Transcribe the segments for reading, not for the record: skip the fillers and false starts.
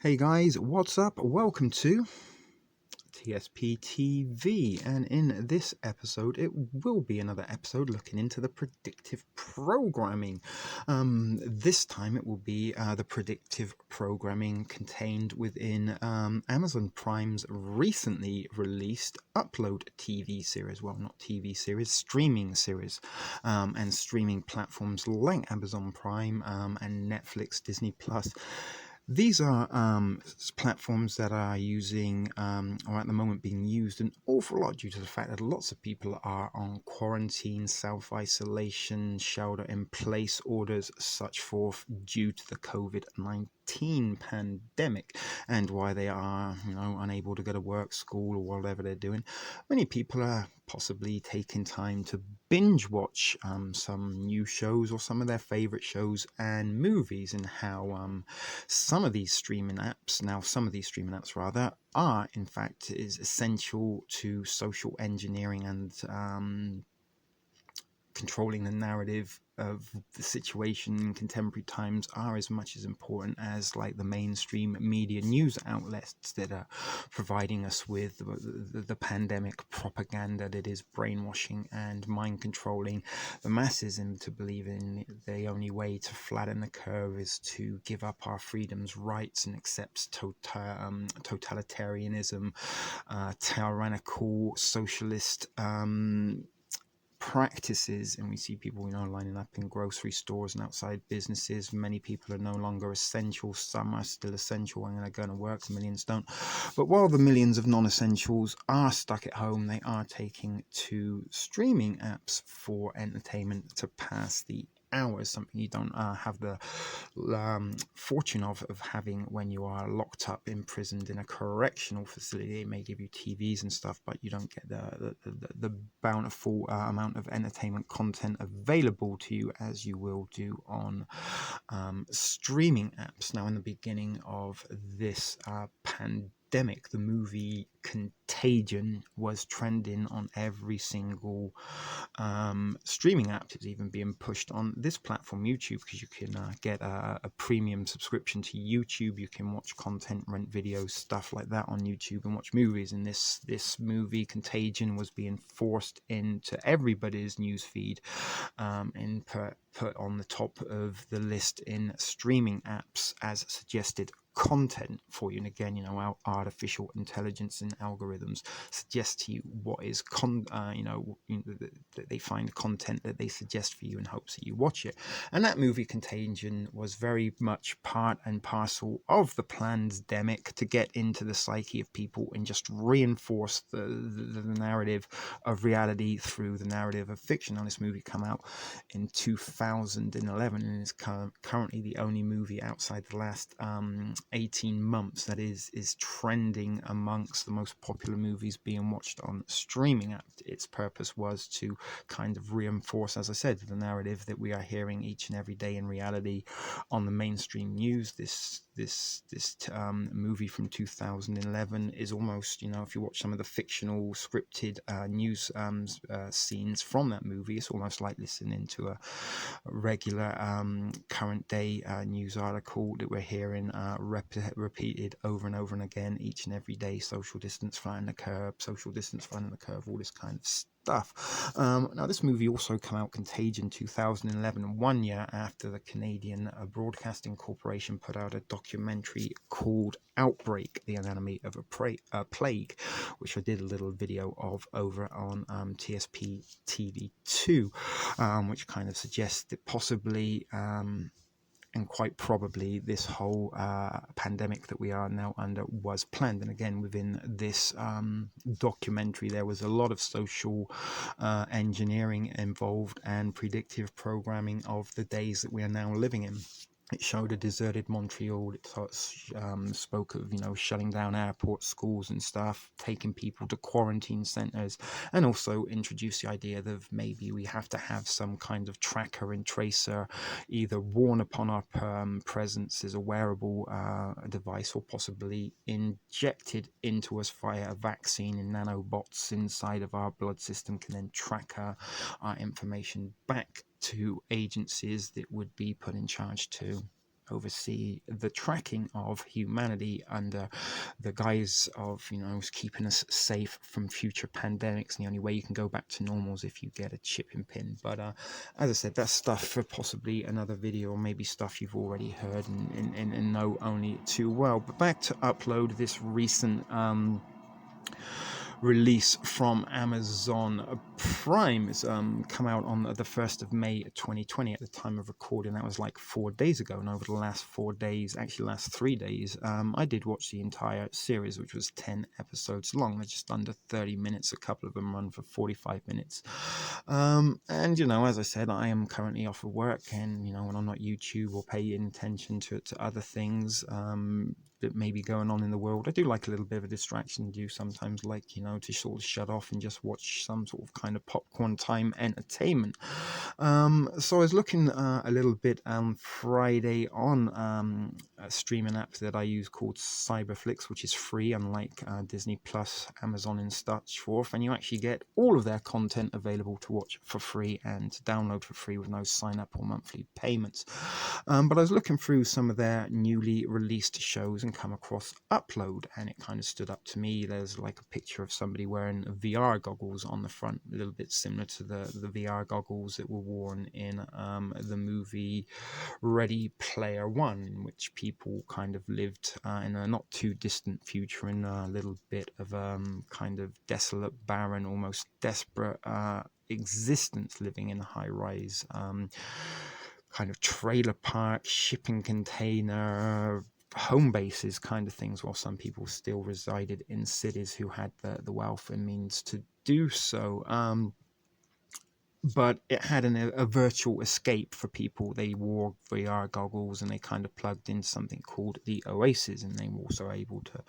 Hey guys, what's up? Welcome to TSP TV, and in this episode, it will be another episode looking into the predictive programming. This time, it will be the predictive programming contained within Amazon Prime's recently released Upload TV series. Well, not TV series, streaming series, and streaming platforms like Amazon Prime and Netflix, Disney Plus. These are platforms that are using, or at the moment being used, an awful lot due to the fact that lots of people are on quarantine, self-isolation, shelter-in-place orders, such forth, due to the COVID-19 pandemic, and why they are, unable to go to work, school, or whatever they're doing. Many people are possibly taking time to binge watch some new shows or some of their favorite shows and movies, and how some of these streaming apps rather are in fact is essential to social engineering and controlling the narrative of the situation in contemporary times are as much as important as like the mainstream media news outlets that are providing us with the pandemic propaganda that is brainwashing and mind controlling the masses into believing the only way to flatten the curve is to give up our freedoms, rights, and accept totalitarianism, tyrannical socialist practices. And we see people lining up in grocery stores and outside businesses. Many people are no longer essential, some are still essential and are going to work, millions don't. But while the millions of non-essentials are stuck at home, they are taking to streaming apps for entertainment to pass the hours, something you don't have the fortune of having when you are locked up, imprisoned in a correctional facility. It may give you TVs and stuff, but you don't get the bountiful amount of entertainment content available to you as you will do on streaming apps. Now, in the beginning of this pandemic, the movie Contagion was trending on every single streaming app. It's even being pushed on this platform, YouTube, because you can get a premium subscription to YouTube. You can watch content, rent videos, stuff like that on YouTube, and watch movies. And this movie Contagion was being forced into everybody's newsfeed and put on the top of the list in streaming apps as suggested content for you. And again, our artificial intelligence and algorithms suggest to you what is they find content that they suggest for you in hopes that you watch it. And that movie Contagion was very much part and parcel of the pandemic to get into the psyche of people and just reinforce the narrative of reality through the narrative of fiction. Now, this movie came out in 2011 and is currently the only movie outside the last 18 months that is trending amongst the most popular movies being watched on streaming apps. Its purpose was to kind of reinforce, as I said, the narrative that we are hearing each and every day in reality on the mainstream news. This movie from 2011 is almost, if you watch some of the fictional scripted news scenes from that movie, it's almost like listening to a regular current day news article that we're hearing repeated over and over and again each and every day. Social distance, flatten the curve, social distance, flatten the curve, all this kind of stuff. Now, this movie also came out, Contagion, 2011, 1 year after the Canadian Broadcasting Corporation put out a documentary called Outbreak, the Anatomy of a Plague, which I did a little video of over on TSP TV2, which kind of suggests that possibly and quite probably this whole pandemic that we are now under was planned. And again, within this documentary, there was a lot of social engineering involved and predictive programming of the days that we are now living in. It showed a deserted Montreal. It spoke of, shutting down airports, schools and stuff, taking people to quarantine centres, and also introduced the idea that maybe we have to have some kind of tracker and tracer either worn upon our presence as a wearable device or possibly injected into us via a vaccine, and nanobots inside of our blood system can then track our information back to agencies that would be put in charge to oversee the tracking of humanity under the guise of, keeping us safe from future pandemics. And the only way you can go back to normal is if you get a chip and pin. But as I said, that's stuff for possibly another video, or maybe stuff you've already heard and know only too well. But back to Upload, this recent release from Amazon Prime has come out on the 1st of May 2020 at the time of recording. That was like 4 days ago, and over the last 4 days, actually last 3 days, I did watch the entire series, which was 10 episodes long. They're just under 30 minutes. A couple of them run for 45 minutes. And, as I said, I am currently off of work, and, when I'm not YouTube or paying attention to other things, that may be going on in the world, I do like a little bit of a distraction. I do sometimes like, to sort of shut off and just watch some sort of kind of popcorn time entertainment. So I was looking a little bit Friday on a streaming app that I use called Cyberflix, which is free, unlike Disney Plus, Amazon, and such forth. And you actually get all of their content available to watch for free and to download for free with no sign up or monthly payments. But I was looking through some of their newly released shows and come across Upload, and it kind of stood up to me. There's like a picture of somebody wearing VR goggles on the front, a little bit similar to the VR goggles that were worn in the movie Ready Player One, in which people kind of lived in a not too distant future in a little bit of kind of desolate, barren, almost desperate existence, living in a high-rise kind of trailer park, shipping container, home bases kind of things, while some people still resided in cities who had the wealth and means to do so. But it had a virtual escape for people. They wore VR goggles and they kind of plugged into something called the Oasis, and they were also able to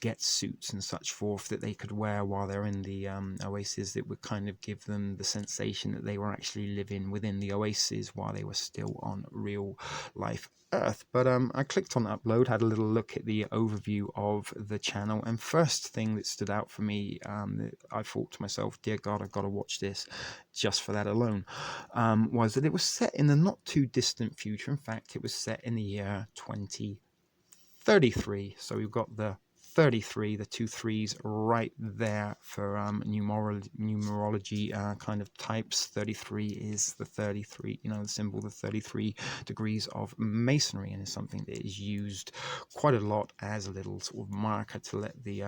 get suits and such forth that they could wear while they're in the Oasis, that would kind of give them the sensation that they were actually living within the Oasis while they were still on real life Earth. But I clicked on Upload, had a little look at the overview of the channel, and first thing that stood out for me, I thought to myself, dear God, I've got to watch this just for that alone, was that it was set in the not too distant future. In fact, it was set in the year 2033. So we've got the 33, the 2 3s right there for numerology kind of types. 33 is the 33, the symbol, the 33 degrees of masonry, and is something that is used quite a lot as a little sort of marker to let the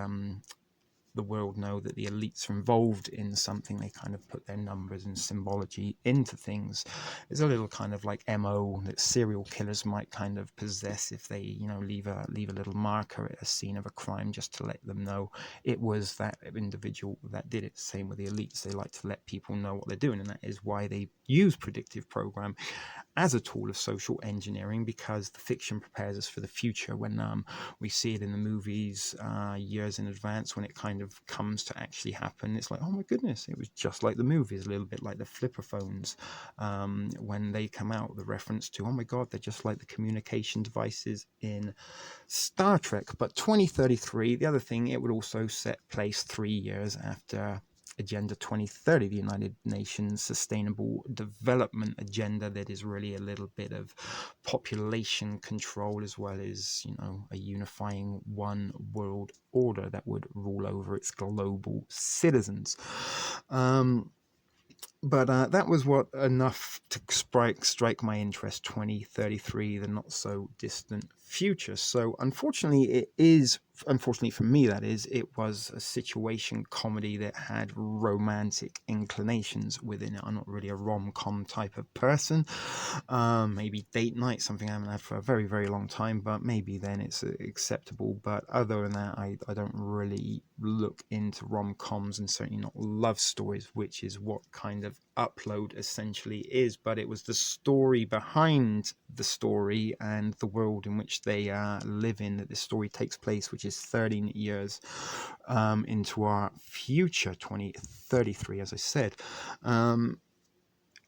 world know that the elites are involved in something. They kind of put their numbers and symbology into things. It's a little kind of like MO that serial killers might kind of possess if they, leave a little marker at a scene of a crime, just to let them know it was that individual that did it. Same with the elites. They like to let people know what they're doing, and that is why they use predictive program as a tool of social engineering, because the fiction prepares us for the future. When we see it in the movies years in advance, when it kind of comes to actually happen, it's like, oh my goodness, it was just like the movies. A little bit like the flipper phones when they come out, the reference to, oh my God, they're just like the communication devices in Star Trek. But 2033, the other thing, it would also set place 3 years after Agenda 2030, the United Nations Sustainable Development Agenda, that is really a little bit of population control, as well as, a unifying one world order that would rule over its global citizens. But that was what enough to strike my interest. 2033, the not so distant future. So unfortunately for me, that is, it was a situation comedy that had romantic inclinations within it. I'm not really a rom-com type of person. Maybe date night, something I haven't had for a very, very long time, but maybe then it's acceptable. But other than that, I don't really look into rom-coms, and certainly not love stories, which is what kind of Upload essentially is. But it was the story behind the story and the world in which they live in that this story takes place, which is 13 years into our future, 2033, as I said.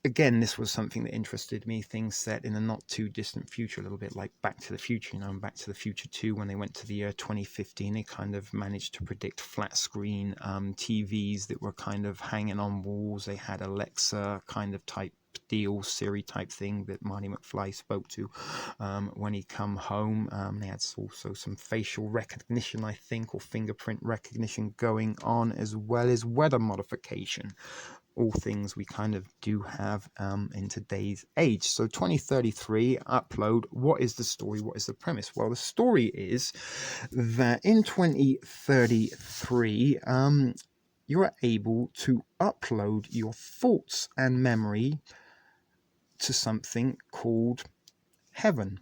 Again, this was something that interested me, things set in a not too distant future, a little bit like Back to the Future, and Back to the Future 2, when they went to the year 2015, they kind of managed to predict flat screen TVs that were kind of hanging on walls. They had Alexa kind of type Steel Siri type thing that Marty McFly spoke to when he come home. They had also some facial recognition, I think, or fingerprint recognition going on, as well as weather modification. All things we kind of do have in today's age. So 2033 upload. What is the story? What is the premise? Well, the story is that in 2033 you are able to upload your thoughts and memory to something called Heaven.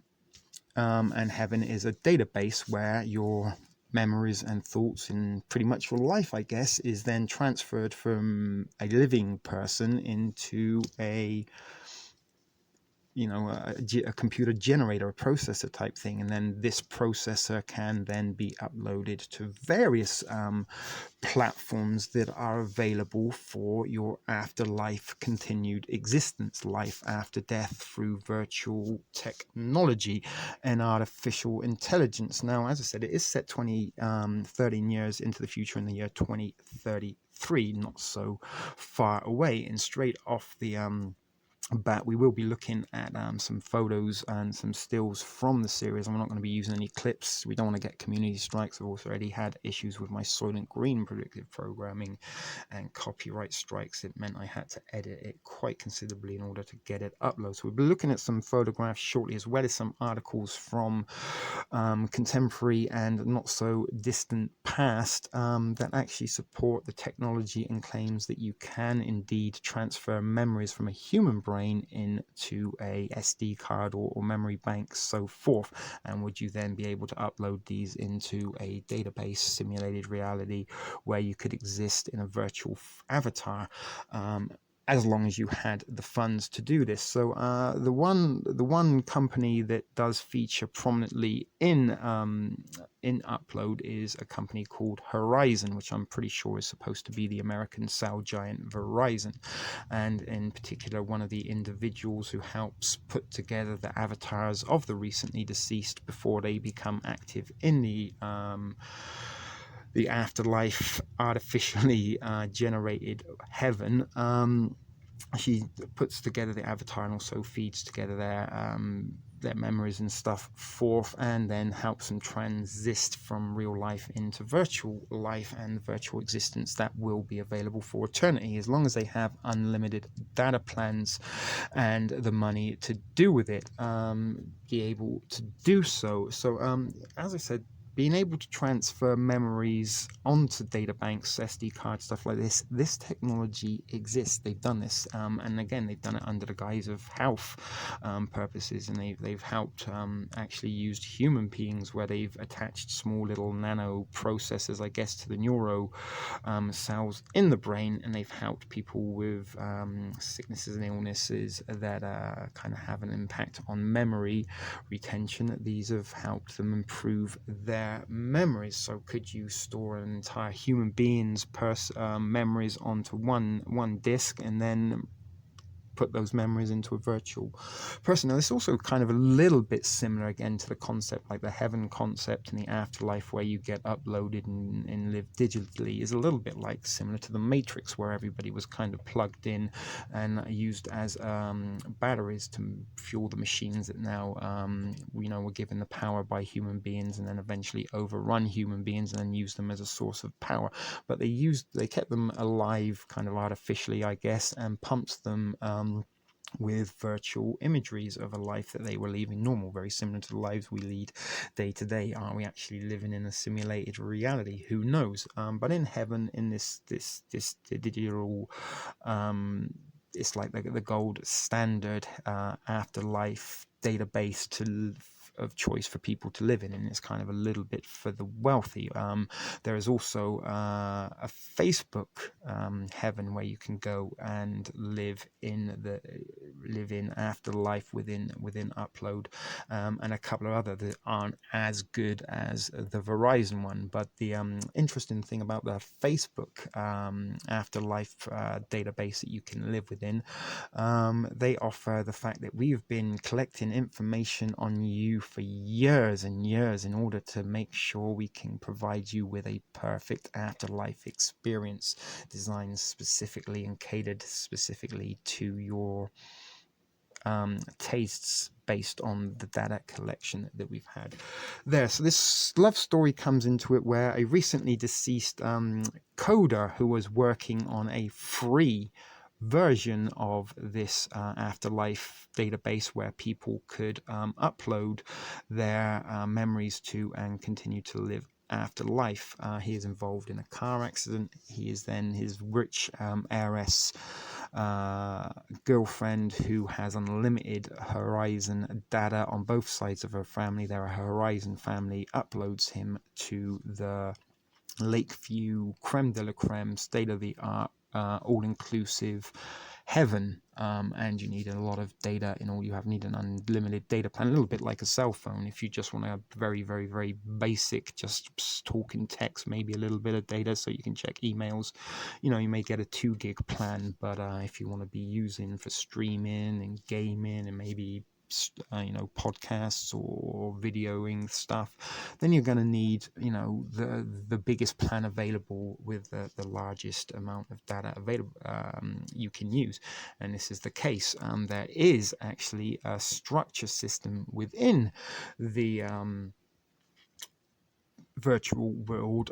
And Heaven is a database where your memories and thoughts in pretty much your life, I guess, is then transferred from a living person into a a computer generator, a processor type thing, and then this processor can then be uploaded to various platforms that are available for your afterlife continued existence, life after death, through virtual technology and artificial intelligence. Now, as I said, it is set 13 years into the future, in the year 2033, not so far away. And straight off the but we will be looking at some photos and some stills from the series. I'm not going to be using any clips. We don't want to get community strikes. I've also already had issues with my Soylent Green predictive programming and copyright strikes. It meant I had to edit it quite considerably in order to get it uploaded. So we'll be looking at some photographs shortly, as well as some articles from contemporary and not so distant past that actually support the technology and claims that you can indeed transfer memories from a human brain into a SD card or memory bank, so forth. And would you then be able to upload these into a database, simulated reality, where you could exist in a virtual avatar, as long as you had the funds to do this. So the one company that does feature prominently in Upload is a company called Horizon, which I'm pretty sure is supposed to be the American cell giant Verizon. And in particular, one of the individuals who helps put together the avatars of the recently deceased before they become active in the afterlife, artificially generated heaven. She puts together the avatar and also feeds together their memories and stuff forth, and then helps them transist from real life into virtual life and virtual existence that will be available for eternity, as long as they have unlimited data plans and the money to do with it, be able to do so. So as I said, being able to transfer memories onto data banks, SD cards, stuff like this technology exists. They've done this, and again, they've done it under the guise of health purposes, and they've helped actually used human beings, where they've attached small little nano processors, I guess, to the neuro cells in the brain, and they've helped people with sicknesses and illnesses that kind of have an impact on memory retention. These have helped them improve their memories. So could you store an entire human being's memories onto one disk, and then put those memories into a virtual person? Now, this is also kind of a little bit similar again to the concept, like the heaven concept and the afterlife, where you get uploaded and live digitally, is a little bit like similar to the Matrix, where everybody was kind of plugged in and used as batteries to fuel the machines that now were given the power by human beings, and then eventually overrun human beings and then use them as a source of power. But they kept them alive kind of artificially, I guess, and pumped them with virtual imageries of a life that they were leaving normal, very similar to the lives we lead day to day. Are we actually living in a simulated reality? Who knows? But in heaven, in this digital, it's like the gold standard afterlife database of choice for people to live in, and it's kind of a little bit for the wealthy. There is also a Facebook heaven, where you can go and live in afterlife within Upload, and a couple of other that aren't as good as the Verizon one. But the interesting thing about the Facebook afterlife database that you can live within, they offer the fact that we've been collecting information on you for years and years in order to make sure we can provide you with a perfect afterlife experience, designed specifically and catered specifically to your tastes based on the data collection that we've had there. So this love story comes into it where a recently deceased coder who was working on a free version of this afterlife database where people could upload their memories to and continue to live after life. He is involved in a car accident. He is then his rich heiress girlfriend who has unlimited Horizon data on both sides of her family. Their Horizon family uploads him to the Lakeview creme de la creme, state of the art, all-inclusive heaven, and you need a lot of data in all. You need an unlimited data plan, a little bit like a cell phone. If you just want to have very, very, very basic, just talking text, maybe a little bit of data so you can check emails, you may get a 2 gig plan. But if you want to be using for streaming and gaming and maybe podcasts or videoing stuff, then you're going to need the biggest plan available with the largest amount of data available you can use. And this is the case. There is actually a structure system within the virtual world,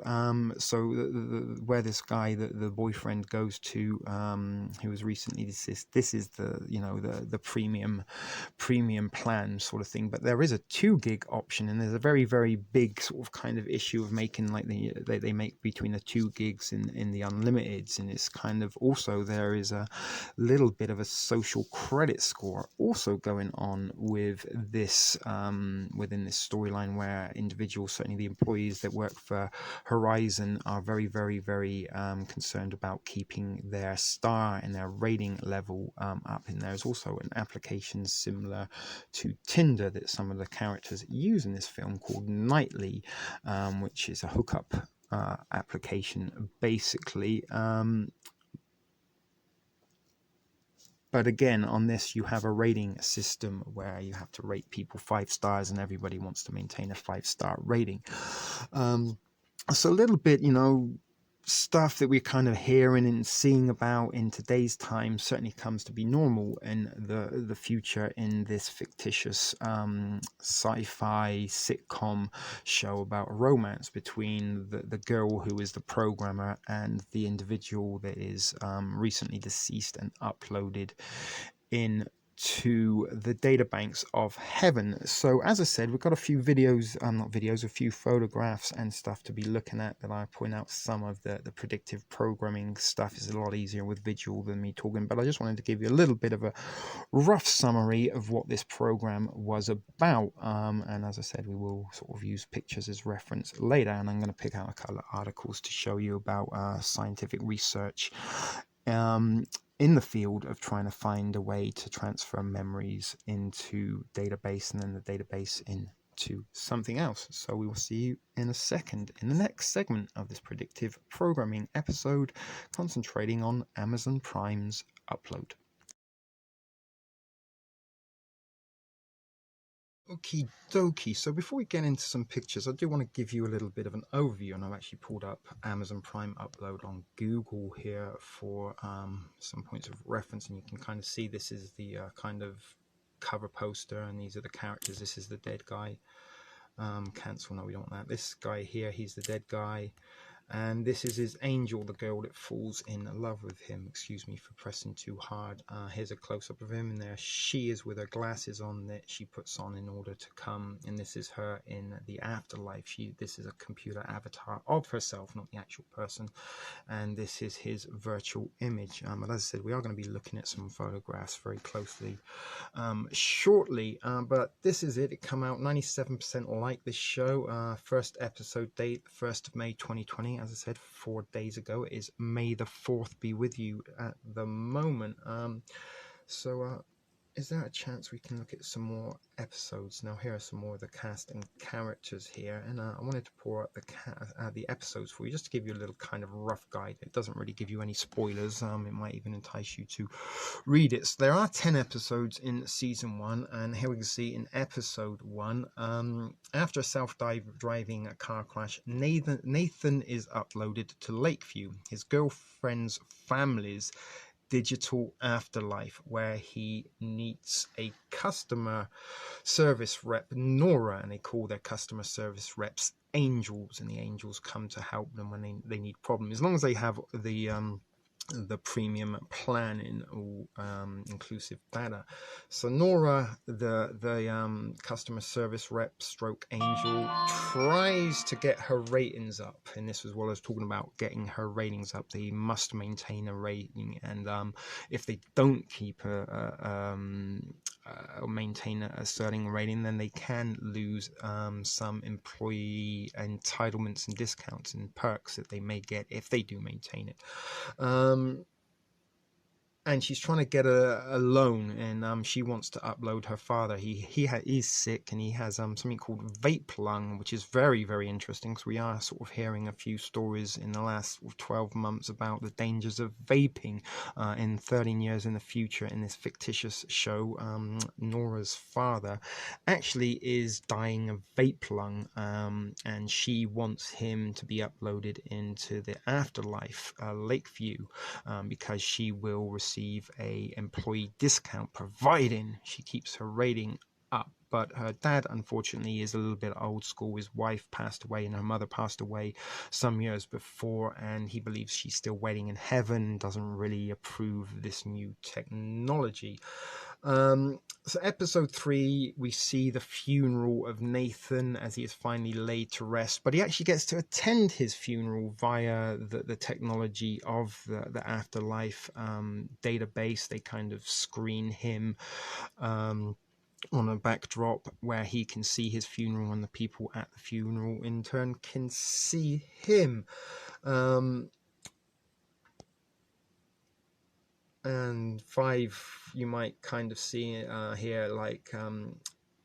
where this guy, the boyfriend, goes to, who was recently deceased. This is the premium plan sort of thing. But there is a 2 gig option, and there's a very, very big sort of kind of issue of making, like, they make between the 2 gigs in the unlimiteds. And it's kind of also, there is a little bit of a social credit score also going on with this within this storyline, where individuals, certainly the employees that work for Horizon, are very, very, very concerned about keeping their star and their rating level up. And there's also an application similar to Tinder that some of the characters use in this film called Nightly, which is a hookup application basically. But again, on this, you have a rating system where you have to rate people 5 stars, and everybody wants to maintain a 5-star rating. So a little bit, stuff that we're kind of hearing and seeing about in today's time certainly comes to be normal in the future in this fictitious sci-fi sitcom show about romance between the girl who is the programmer and the individual that is recently deceased and uploaded into the databanks of heaven. So as I said, we've got a few videos, not videos, a few photographs and stuff to be looking at, that I point out some of the predictive programming stuff is a lot easier with visual than me talking. But I just wanted to give you a little bit of a rough summary of what this program was about. And as I said, we will sort of use pictures as reference later, and I'm going to pick out a couple of articles to show you about scientific research in the field of trying to find a way to transfer memories into database, and then the database into something else. So we will see you in a second in the next segment of this predictive programming episode, concentrating on Amazon Prime's upload. Okie dokie. So before we get into some pictures, I do want to give you a little bit of an overview, and I've actually pulled up Amazon Prime Upload on Google here for some points of reference, and you can kind of see this is the kind of cover poster, and these are the characters. This is the dead guy. Cancel, no, we don't want that. This guy here, he's the dead guy. And this is his angel, the girl that falls in love with him. Excuse me for pressing too hard. Here's a close-up of him, and there she is with her glasses on that she puts on in order to come. And this is her in the afterlife. This is a computer avatar of herself, not the actual person. And this is his virtual image. But as I said, we are going to be looking at some photographs very closely shortly. But this is it. It came out 97% like this show. First episode date, 1st of May 2020. As I said 4 days ago. It is May the 4th be with you at the moment. Is there a chance we can look at some more episodes? Now here are some more of the cast and characters here, and I wanted to pour out the episodes for you, just to give you a little kind of rough guide. It doesn't really give you any spoilers. It might even entice you to read it. So there are 10 episodes in season 1, and here we can see in episode 1, after a self-driving car crash, Nathan is uploaded to Lakeview. His girlfriend's family's digital afterlife where he meets a customer service rep, Nora, and they call their customer service reps angels, and the angels come to help them when they need problems, as long as they have the premium plan in all inclusive data. So Nora, the customer service rep stroke angel, tries to get her ratings up, and this was what I was talking about, getting her ratings up. They must maintain a rating, and if they don't keep maintain a certain rating, then they can lose some employee entitlements and discounts and perks that they may get if they do maintain it. And she's trying to get a loan, and she wants to upload her father. He's sick, and he has something called vape lung, which is very, very interesting, because we are sort of hearing a few stories in the last 12 months about the dangers of vaping in 13 years in the future. In this fictitious show, Nora's father actually is dying of vape lung, and she wants him to be uploaded into the afterlife, Lakeview, because she will receive a employee discount providing she keeps her rating up. But her dad, unfortunately, is a little bit old school. His wife passed away and her mother passed away some years before, and he believes she's still waiting in heaven, doesn't really approve this new technology. So episode 3, we see the funeral of Nathan as he is finally laid to rest, but he actually gets to attend his funeral via the technology of the afterlife database. They kind of screen him on a backdrop where he can see his funeral, and the people at the funeral in turn can see him. And 5, you might kind of see here, like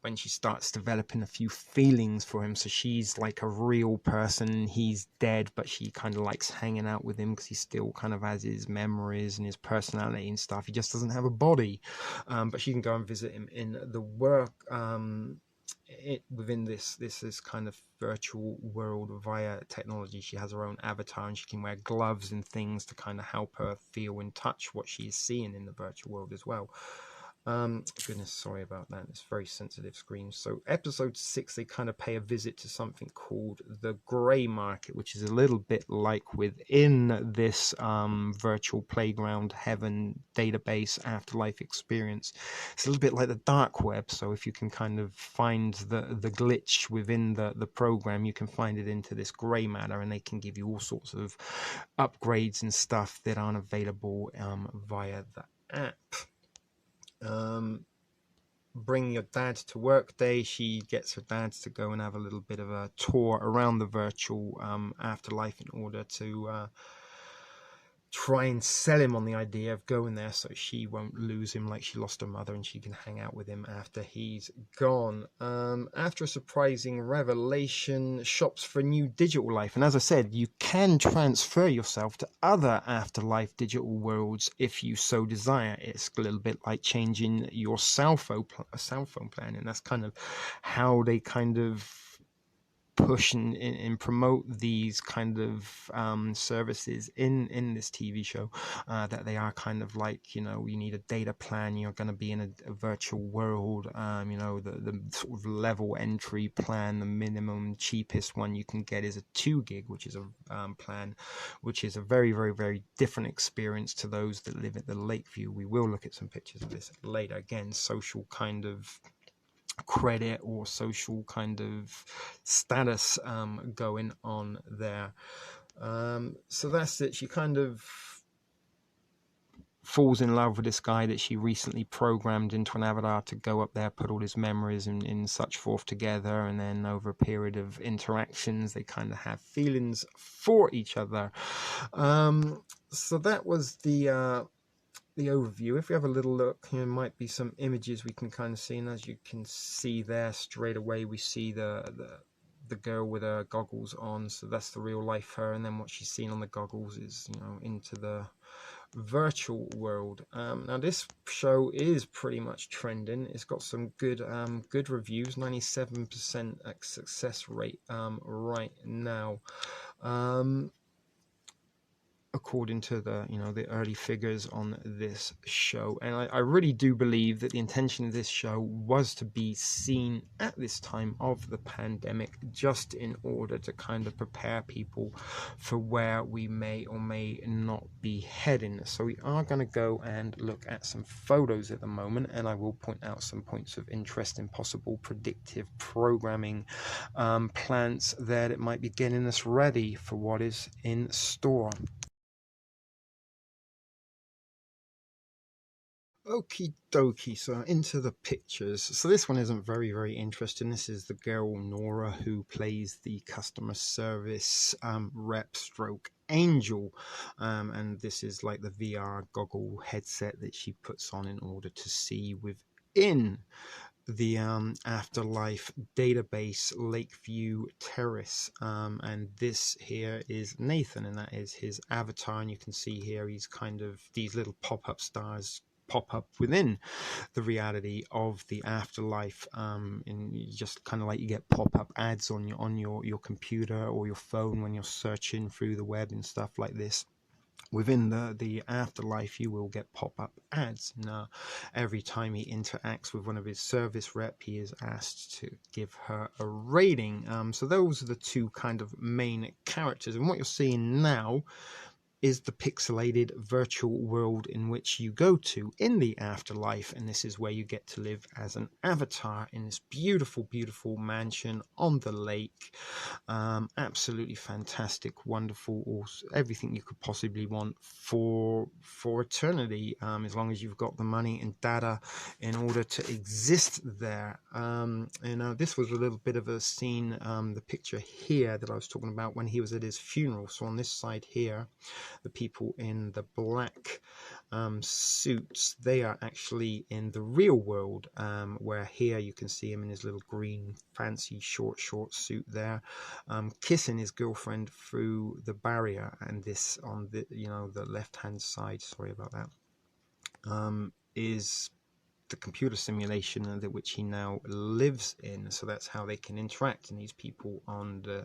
when she starts developing a few feelings for him. So she's like a real person, he's dead, but she kind of likes hanging out with him because he still kind of has his memories and his personality and stuff. He just doesn't have a body, but she can go and visit him in the work within this kind of virtual world via technology. She has her own avatar, and she can wear gloves and things to kind of help her feel and touch what she is seeing in the virtual world as well. Goodness, sorry about that. It's very sensitive screen. So episode 6, they kind of pay a visit to something called the grey market, which is a little bit like within this virtual playground heaven database afterlife experience. It's a little bit like the dark web. So if you can kind of find the glitch within the program, you can find it into this grey matter, and they can give you all sorts of upgrades and stuff that aren't available via the app. Bring your dad to work day. She gets her dad to go and have a little bit of a tour around the virtual afterlife in order to try and sell him on the idea of going there so she won't lose him like she lost her mother, and she can hang out with him after he's gone. After a surprising revelation, shops for a new digital life. And as I said, you can transfer yourself to other afterlife digital worlds if you so desire. It's a little bit like changing your cell phone plan, and that's kind of how they kind of push and promote these kind of services in this TV show, that they are kind of like, you need a data plan, you're going to be in a virtual world, the sort of level entry plan, the minimum cheapest one you can get is a 2 gig, which is a plan which is a very, very, very different experience to those that live at the Lakeview. We will look at some pictures of this later. Again, social kind of credit or social kind of status going on there. So that's it. She kind of falls in love with this guy that she recently programmed into an avatar to go up there, put all his memories and such forth together, and then over a period of interactions they kind of have feelings for each other. So that was the overview. If we have a little look, there might be some images we can kind of see, and as you can see there, straight away we see the girl with her goggles on, so that's the real life her, and then what she's seen on the goggles is into the virtual world. Now this show is pretty much trending. It's got some good reviews, 97% success rate right now. according to the the early figures on this show. And I really do believe that the intention of this show was to be seen at this time of the pandemic, just in order to kind of prepare people for where we may or may not be heading. So we are going to go and look at some photos at the moment, and I will point out some points of interest in possible predictive programming plans there that might be getting us ready for what is in store. Okie dokie, so into the pictures. So this one isn't very interesting. This is the girl Nora who plays the customer service rep stroke angel, and this is like the VR goggle headset that she puts on in order to see within the afterlife database Lakeview Terrace, and this here is Nathan, and that is his avatar. And you can see here he's kind of, these little pop-up stars pop up within the reality of the afterlife, and just kind of like you get pop-up ads on your computer or your phone when you're searching through the web and stuff like this. Within the afterlife, you will get pop-up ads. Now, every time he interacts with one of his service rep, he is asked to give her a rating. So those are the two kind of main characters. And what you're seeing now is the pixelated virtual world in which you go to in the afterlife, and this is where you get to live as an avatar in this beautiful mansion on the lake. Absolutely fantastic, wonderful, everything you could possibly want for eternity, as long as you've got the money and data in order to exist there. This was a little bit of a scene, the picture here that I was talking about when he was at his funeral. So on this side here, the people in the black suits, they are actually in the real world, where here you can see him in his little green fancy short suit there, kissing his girlfriend through the barrier. And this on the the left hand side, sorry about that, is the computer simulation that which he now lives in. So that's how they can interact, and these people on the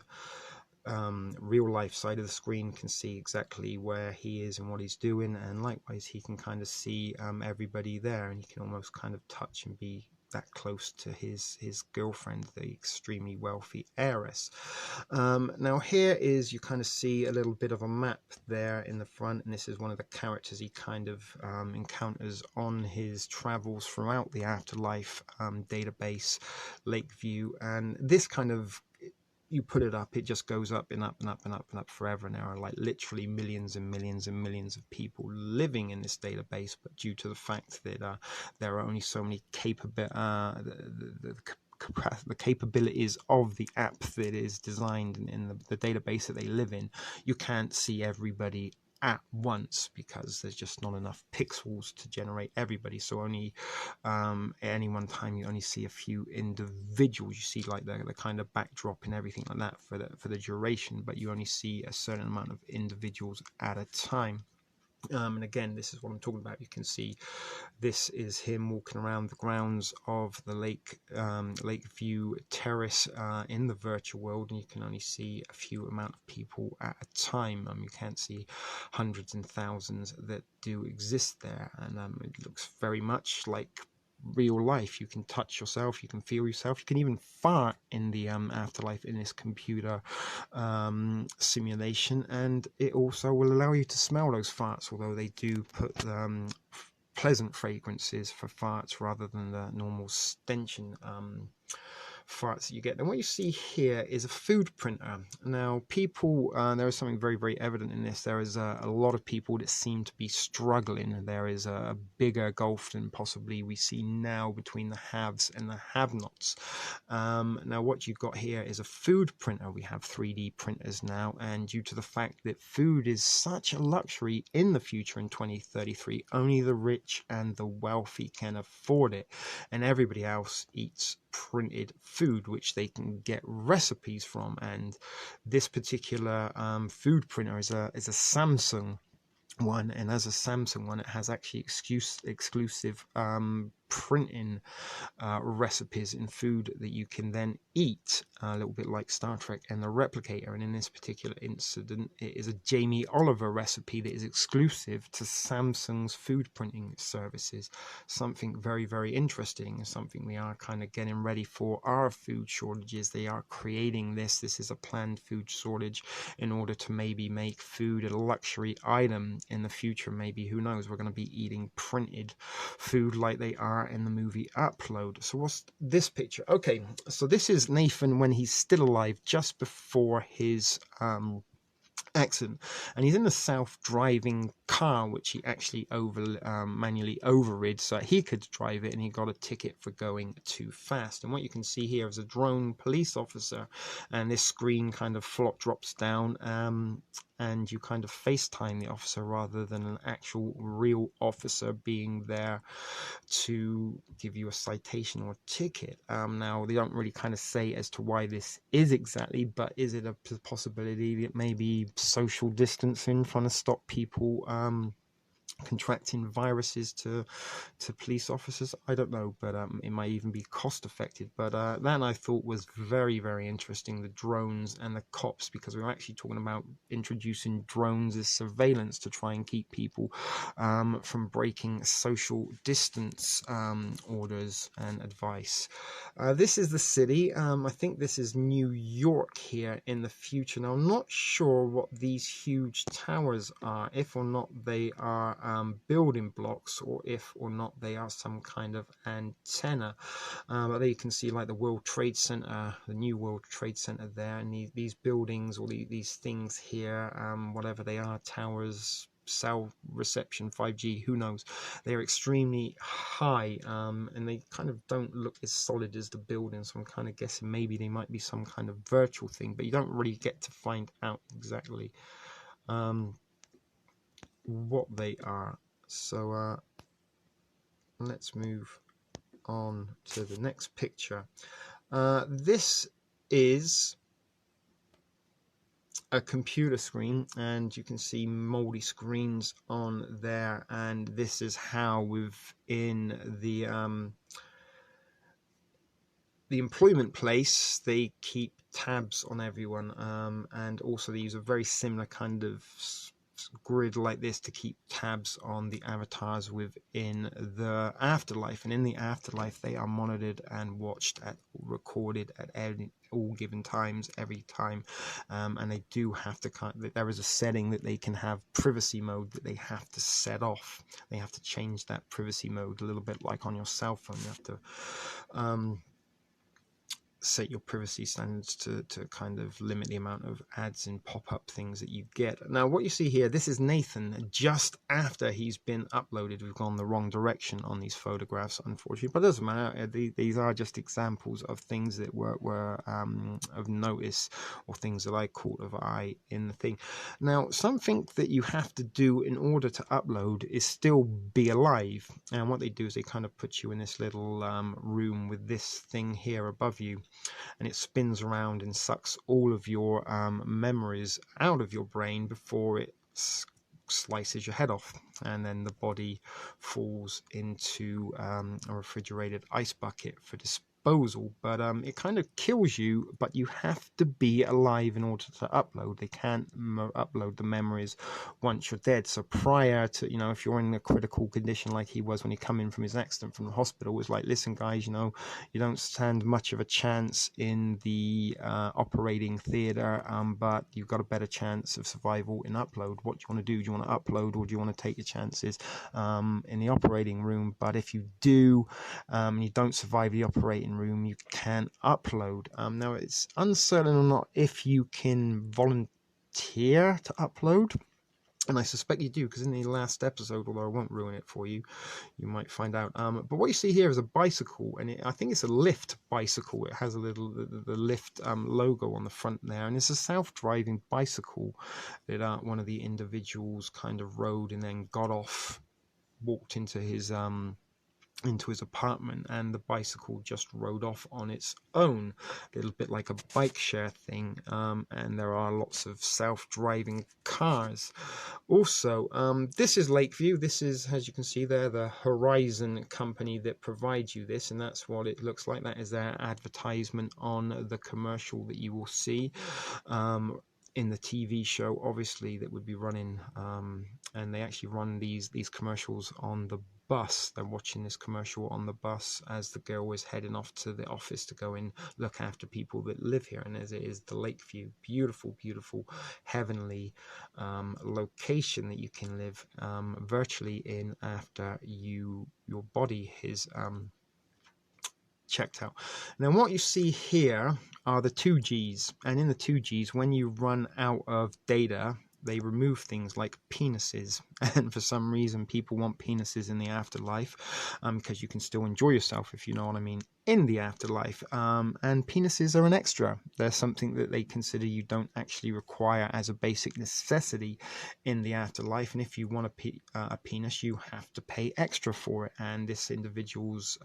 real life side of the screen can see exactly where he is and what he's doing, and likewise he can kind of see everybody there, and he can almost kind of touch and be that close to his girlfriend, the extremely wealthy heiress. Now here is, you kind of see a little bit of a map there in the front, and this is one of the characters he kind of encounters on his travels throughout the afterlife database Lakeview. And this kind of, you put it up, it just goes up and up and up and up and up forever. And there are like literally millions and millions and millions of people living in this database, but due to the fact that there are only so many the capabilities of the app that is designed in the database that they live in, you can't see everybody at once, because there's just not enough pixels to generate everybody. So only at any one time you only see a few individuals. You see like the kind of backdrop and everything like that for the duration, but you only see a certain amount of individuals at a time. And again, this is what I'm talking about. You can see this is him walking around the grounds of the Lakeview Terrace in the virtual world, and you can only see a few amount of people at a time. You can't see hundreds and thousands that do exist there, and it looks very much like real life. You can touch yourself, you can feel yourself, you can even fart in the afterlife in this computer simulation, and it also will allow you to smell those farts, although they do put pleasant fragrances for farts rather than the normal stenching farts that you get. And what you see here is a food printer. Now people, there is something very evident in this. There is a lot of people that seem to be struggling. There is a bigger gulf than possibly we see now between the haves and the have-nots. Now what you've got here is a food printer. We have 3D printers now, and due to the fact that food is such a luxury in the future in 2033, only the rich and the wealthy can afford it, and everybody else eats printed food which they can get recipes from. And this particular food printer is a Samsung one, and as a Samsung one, it has actually exclusive printing recipes in food that you can then eat, a little bit like Star Trek and the Replicator. And in this particular incident, it is a Jamie Oliver recipe that is exclusive to Samsung's food printing services. Something very, very interesting, something we are kind of getting ready for our food shortages. They are creating this. This is a planned food shortage in order to maybe make food a luxury item in the future. Maybe, who knows, we're going to be eating printed food like they are in the movie Upload. So what's this picture? Okay, so this is Nathan when he's still alive, just before his accident, and he's in a self-driving car which he actually manually overrid so he could drive it, and he got a ticket for going too fast. And what you can see here is a drone police officer, and this screen kind of drops down, and you kind of FaceTime the officer rather than an actual real officer being there to give you a citation or a ticket. Now, they don't really kind of say as to why this is exactly, but is it a possibility that maybe social distancing trying to stop people contracting viruses to police officers? I don't know, but it might even be cost effective. But that I thought was very, very interesting, the drones and the cops, because we were actually talking about introducing drones as surveillance to try and keep people from breaking social distance orders and advice. This is the city. I think this is New York here in the future. Now, I'm not sure what these huge towers are, if or not they are building blocks, or if or not they are some kind of antenna. But there you can see like the World Trade Center, the new World Trade Center there, and these buildings, or these things here, whatever they are, towers, cell reception, 5G, who knows, they're extremely high, and they kind of don't look as solid as the building, so I'm kind of guessing maybe they might be some kind of virtual thing, but you don't really get to find out exactly what they are. So let's move on to the next picture. This is a computer screen, and you can see moldy screens on there, and this is how within the employment place they keep tabs on everyone, and also they use a very similar kind of grid like this to keep tabs on the avatars within the afterlife. And in the afterlife, they are monitored and watched at recorded at all given times, every time, and they do have to there is a setting that they can have privacy mode that they have to set off. They have to change that privacy mode, a little bit like on your cell phone. You have to set your privacy standards to kind of limit the amount of ads and pop-up things that you get. Now, what you see here, this is Nathan just after he's been uploaded. We've gone the wrong direction on these photographs, unfortunately, but it doesn't matter. These are just examples of things that were of notice, or things that I caught of eye in the thing. Now, something that you have to do in order to upload is still be alive. And what they do is they kind of put you in this little room with this thing here above you, and it spins around and sucks all of your memories out of your brain before it slices your head off, and then the body falls into a refrigerated ice bucket for disposal. But it kind of kills you, but you have to be alive in order to upload. They can't upload the memories once you're dead. So prior to, if you're in a critical condition like he was when he come in from his accident from the hospital, it was like, listen guys, you don't stand much of a chance in the operating theater, but you've got a better chance of survival in upload. What do you want to do? Do you want to upload, or do you want to take your chances in the operating room? But if you do, you don't survive the operating room, you can upload. Now, it's uncertain or not if you can volunteer to upload, and I suspect you do, because in the last episode, although I won't ruin it for you, you might find out. But what you see here is a bicycle, and I think it's a Lyft bicycle. It has a little the Lyft logo on the front there, and it's a self-driving bicycle that one of the individuals kind of rode and then got off, walked into his into his apartment, and the bicycle just rode off on its own, a little bit like a bike share thing. And there are lots of self-driving cars. Also, this is Lakeview. This is, as you can see there, the Horizon company that provides you this, and that's what it looks like. That is their advertisement on the commercial that you will see in the TV show, obviously, that would be running. And they actually run these commercials on the bus. They're watching this commercial on the bus as the girl is heading off to the office to go and look after people that live here. And as it is the Lakeview, beautiful, beautiful, heavenly location that you can live virtually in after your body is checked out. Now what you see here are the 2Gs, and in the 2Gs, when you run out of data, they remove things like penises, and for some reason people want penises in the afterlife, because you can still enjoy yourself, if you know what I mean, in the afterlife. And penises are an extra. They're something that they consider you don't actually require as a basic necessity in the afterlife, and if you want a penis, you have to pay extra for it. And this individual's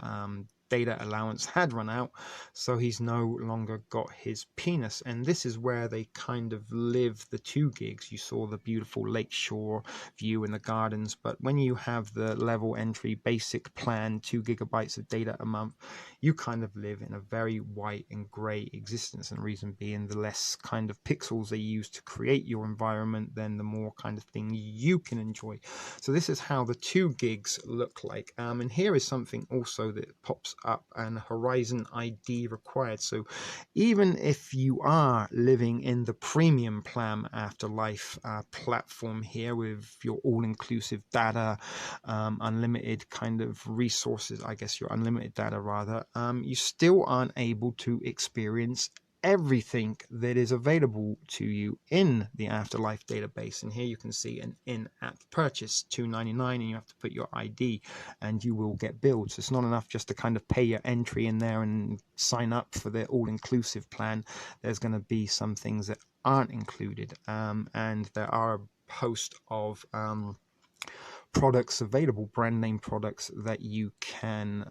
data allowance had run out, so he's no longer got his penis. And this is where they kind of live the 2 gigs. You saw the beautiful lakeshore view in the gardens, but when you have the level entry basic plan, 2 gigabytes of data a month, you kind of live in a very white and gray existence. And reason being, the less kind of pixels they use to create your environment, then the more kind of thing you can enjoy. So this is how the 2 gigs look like. And here is something also that pops up, and Horizon ID required. So even if you are living in the premium plan afterlife platform here, with your all-inclusive data, unlimited kind of resources, I guess your unlimited data rather, you still aren't able to experience everything that is available to you in the afterlife database. And here you can see an in-app purchase, $2.99, and you have to put your ID and you will get billed. So it's not enough just to kind of pay your entry in there and sign up for the all-inclusive plan. There's going to be some things that aren't included, and there are a host of products available, brand name products that you can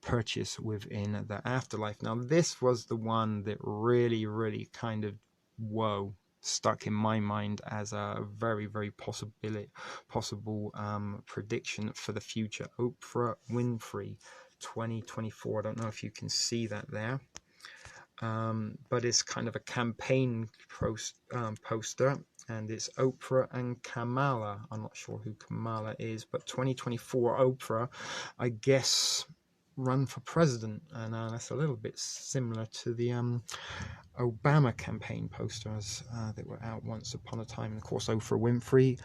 purchase within the afterlife. Now this was the one that really kind of stuck in my mind as a very possible prediction for the future. Oprah Winfrey 2024. I don't know if you can see that there, but it's kind of a campaign poster, and it's Oprah and Kamala. I'm not sure who Kamala is, but 2024 Oprah, I guess, run for president. And that's a little bit similar to the Obama campaign posters that were out once upon a time. And of course, Oprah Winfrey,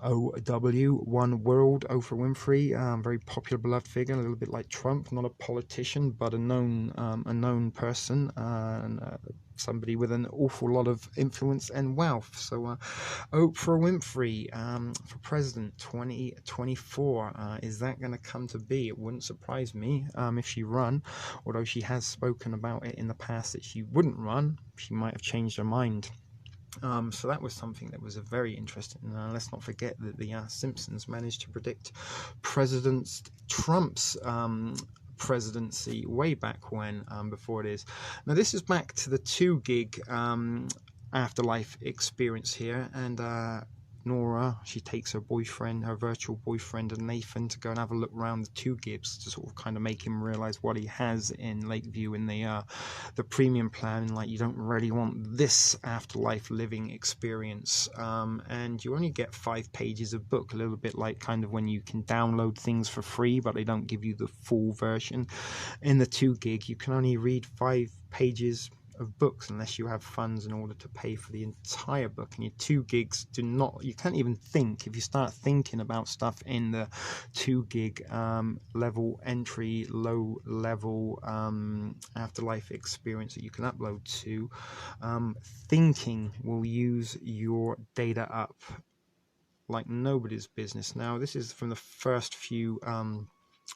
OW, One World, Oprah Winfrey, very popular, beloved figure, a little bit like Trump, not a politician, but a known person, and somebody with an awful lot of influence and wealth. So Oprah Winfrey for president 2024, is that going to come to be? It wouldn't surprise me if she run, although she has spoken about it in the past that she wouldn't run. She might have changed her mind. So that was something that was a very interesting. Let's not forget that the Simpsons managed to predict President Trump's presidency way back when, before it is. Now this is back to the 2 gig afterlife experience here, and Nora, she takes her boyfriend, her virtual boyfriend, and Nathan to go and have a look around the 2 gigs to sort of kind of make him realize what he has in Lakeview in the premium plan. Like, you don't really want this afterlife living experience, and you only get 5 pages of book, a little bit like kind of when you can download things for free but they don't give you the full version. In the 2 gig you can only read 5 pages of books unless you have funds in order to pay for the entire book. And your 2 gigs you can't even think. If you start thinking about stuff in the 2 gig level entry, low level afterlife experience that you can upload to, thinking will use your data up like nobody's business. Now this is from the first few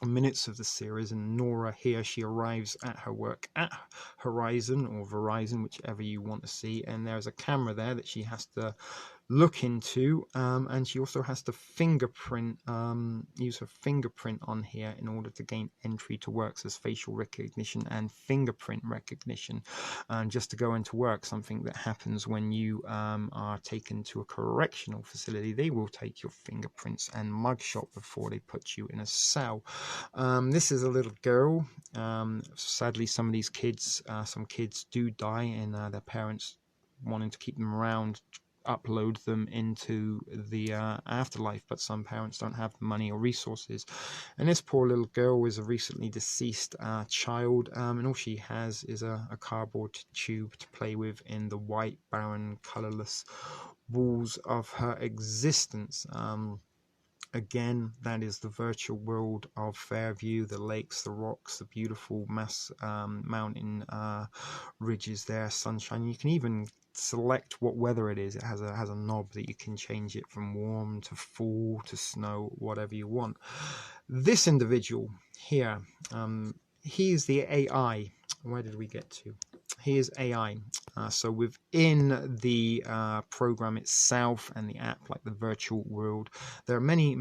minutes of the series, and Nora here, she arrives at her work at Horizon or Verizon, whichever you want to see, and there's a camera there that she has to look into, and she also has to fingerprint, use her fingerprint on here in order to gain entry to works as facial recognition and fingerprint recognition, just to go into work. Something that happens when you are taken to a correctional facility. They will take your fingerprints and mugshot before they put you in a cell. This is a little girl. Sadly, some of these kids, some kids do die, and their parents wanting to keep them around upload them into the afterlife, but some parents don't have the money or resources. And this poor little girl is a recently deceased child, and all she has is a cardboard tube to play with in the white, barren, colourless walls of her existence. Again, that is the virtual world of Fairview, the lakes, the rocks, the beautiful mountain ridges there, sunshine. You can even select what weather it is. It has a knob that you can change it from warm to fall to snow, whatever you want. This individual here, he's the AI. Where did we get to? He is AI. So within the program itself and the app, like the virtual world, there are many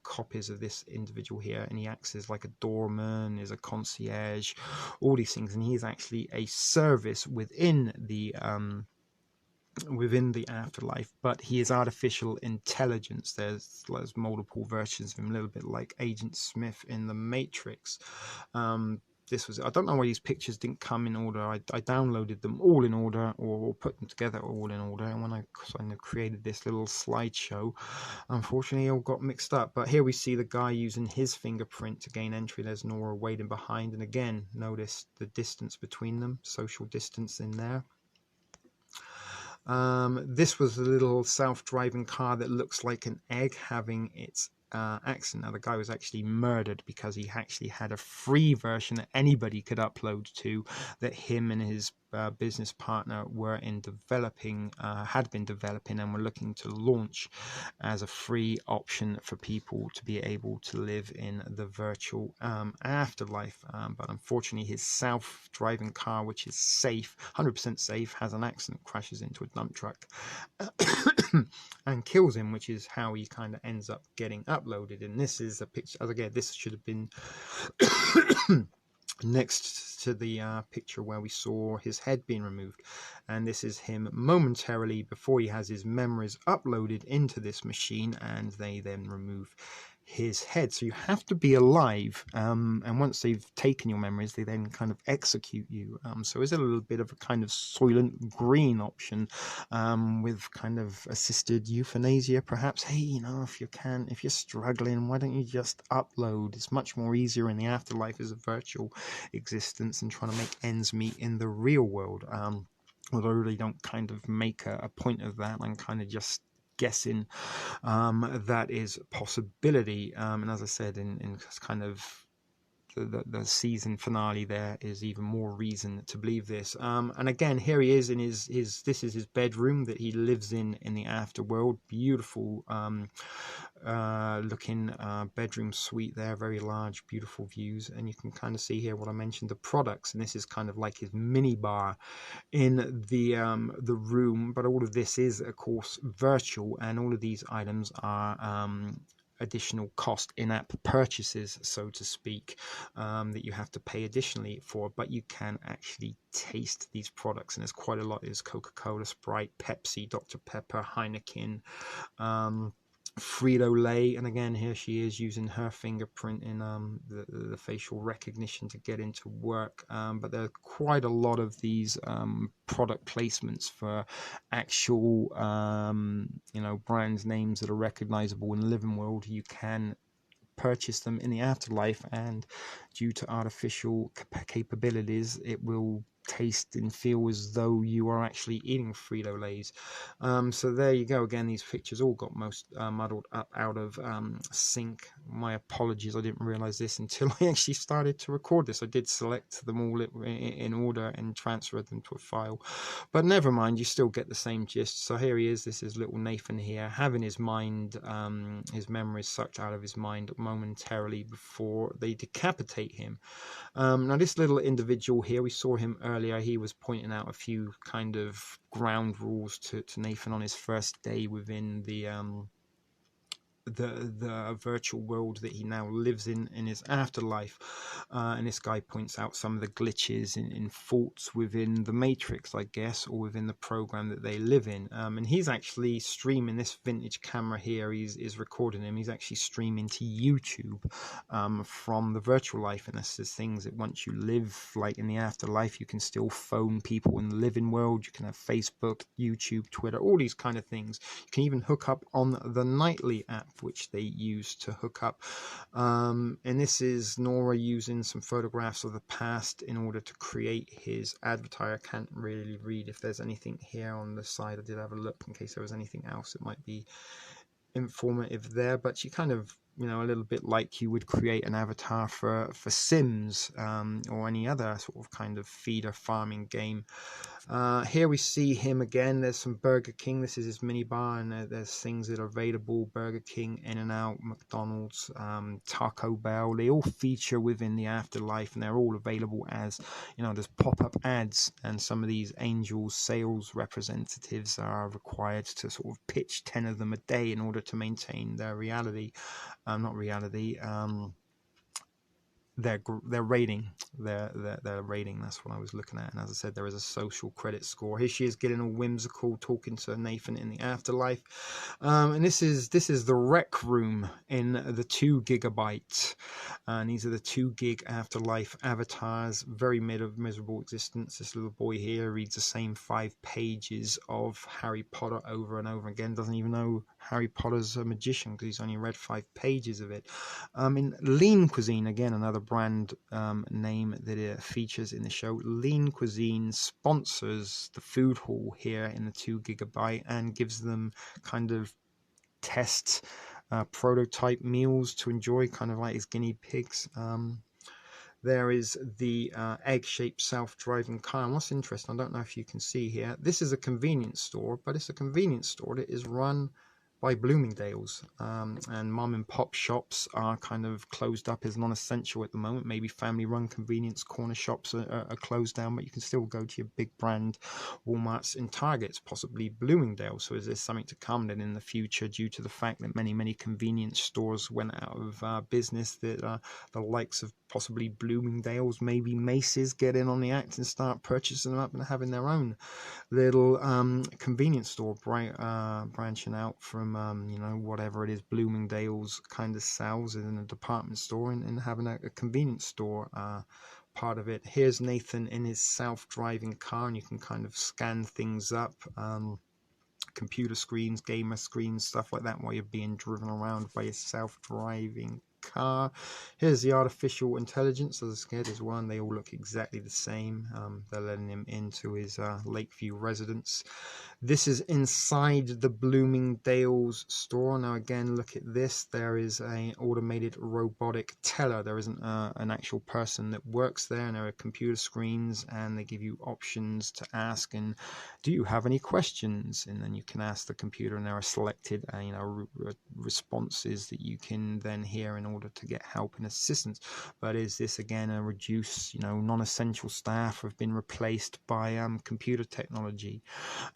copies of this individual here, and he acts as like a doorman, is a concierge, all these things, and he's actually a service within the afterlife, but he is artificial intelligence. There's multiple versions of him, a little bit like Agent Smith in the Matrix. This was, I don't know why these pictures didn't come in order. I downloaded them all in order, or put them together all in order, and when I kind of created this little slideshow, unfortunately it all got mixed up. But here we see the guy using his fingerprint to gain entry. There's Nora waiting behind, and again, notice the distance between them, social distance in there. This was a little self-driving car that looks like an egg having its accident. Now, the guy was actually murdered because he actually had a free version that anybody could upload to, that him and his business partner were had been developing and were looking to launch as a free option for people to be able to live in the virtual afterlife. But unfortunately, his self-driving car, which is safe, 100% safe, has an accident, crashes into a dump truck and kills him, which is how he kind of ends up getting uploaded. And this is a picture, as again, this should have been next to the picture where we saw his head being removed, and this is him momentarily before he has his memories uploaded into this machine, and they then remove his head. So you have to be alive, and once they've taken your memories, they then kind of execute you. So it's a little bit of a kind of Soylent Green option, with kind of assisted euthanasia, perhaps. Hey, you know, if you're struggling, why don't you just upload? It's much more easier in the afterlife as a virtual existence than trying to make ends meet in the real world. Although I really don't kind of make a point of that. I'm kind of just guessing that is a possibility. And as I said, in kind of the season finale, there is even more reason to believe this. And again, here he is in his this is his bedroom that he lives in the afterworld. Beautiful looking bedroom suite there, very large, beautiful views, and you can kind of see here what I mentioned, the products, and this is kind of like his mini bar in the room. But all of this is, of course, virtual, and all of these items are additional cost in-app purchases, so to speak, that you have to pay additionally for, but you can actually taste these products, and there's quite a lot. There's Coca-Cola, Sprite, Pepsi, Dr. Pepper, Heineken, Frito-Lay, and again, here she is using her fingerprint in the facial recognition to get into work. But there are quite a lot of these product placements for actual brands names that are recognizable in the living world. You can purchase them in the afterlife, and due to artificial capabilities, it will taste and feel as though you are actually eating Frito-Lays. So there you go. Again, these pictures all got most muddled up out of sync. My apologies, I didn't realize this until I actually started to record this. I did select them all in order and transfer them to a file, but never mind, you still get the same gist. So here he is. This is little Nathan here, having his mind, his memories sucked out of his mind momentarily before they decapitate him. Now this little individual here, we saw him earlier, he was pointing out a few kind of ground rules to Nathan on his first day within the virtual world that he now lives in his afterlife, and this guy points out some of the glitches in faults within the matrix, I guess, or within the program that they live in, and he's actually streaming this vintage camera here. Is recording him. He's actually streaming to YouTube from the virtual life, and this is things that once you live like in the afterlife, you can still phone people in the living world. You can have Facebook, YouTube, Twitter, all these kind of things. You can even hook up on the Nightly app, which they use to hook up, and this is Nora using some photographs of the past in order to create his avatar. I can't really read if there's anything here on the side. I did have a look in case there was anything else that might be informative there, but she kind of, you know, a little bit like you would create an avatar for Sims or any other sort of kind of feeder farming game. Here we see him again. There's some Burger King. This is his minibar, and there's things that are available: Burger King, In-N-Out, McDonald's, Taco Bell. They all feature within the afterlife, and they're all available as, you know, there's pop-up ads, and some of these angels sales representatives are required to sort of pitch 10 of them a day in order to maintain their reality. Not reality. Their rating, their rating. That's what I was looking at. And as I said, there is a social credit score. Here she is getting all whimsical, talking to Nathan in the afterlife. And this is the rec room in the 2 gigabyte. And these are the 2 gig afterlife avatars. Very miserable existence. This little boy here reads the same 5 pages of Harry Potter over and over again. Doesn't even know Harry Potter's a magician because he's only read 5 pages of it. In Lean Cuisine, again, another brand name that it features in the show. Lean Cuisine sponsors the food hall here in the 2 gigabyte and gives them kind of test prototype meals to enjoy, kind of like his guinea pigs. There is the egg-shaped self-driving car. And what's interesting, I don't know if you can see here, this is a convenience store, but it's a convenience store that is run by Bloomingdale's, and mom and pop shops are kind of closed up as non-essential at the moment. Maybe family-run convenience corner shops are closed down, but you can still go to your big brand Walmarts and Targets, possibly Bloomingdale's. So is there something to come then in the future, due to the fact that many convenience stores went out of business, that the likes of possibly Bloomingdale's, maybe Macy's, get in on the act and start purchasing them up and having their own little convenience store, branching out from you know, whatever it is Bloomingdale's kind of sells in a department store, and having a convenience store part of it. Here's Nathan in his self-driving car, and you can kind of scan things up, computer screens, gamer screens, stuff like that, while you're being driven around by a self-driving car. Here's the artificial intelligence. As I said, there's one. They all look exactly the same. They're letting him into his Lakeview residence. This is inside the Bloomingdale's store. Now again, look at this. There is an automated robotic teller. There isn't an actual person that works there, and there are computer screens, and they give you options to ask, and do you have any questions? And then you can ask the computer, and there are selected you know, responses that you can then hear in order to get help and assistance. But is this again a reduced, you know, non-essential staff have been replaced by computer technology?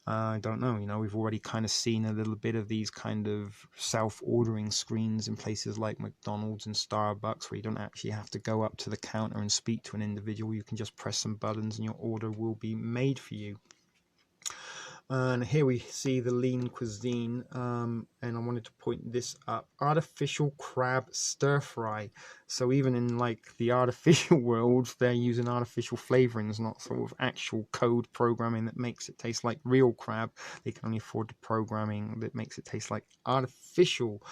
I don't know. You know, we've already kind of seen a little bit of these kind of self-ordering screens in places like McDonald's and Starbucks, where you don't actually have to go up to the counter and speak to an individual. You can just press some buttons and your order will be made for you. And here we see the Lean Cuisine, and I wanted to point this up. Artificial crab stir fry. So even in like the artificial world, they're using artificial flavorings, not sort of actual code programming that makes it taste like real crab. They can only afford the programming that makes it taste like artificial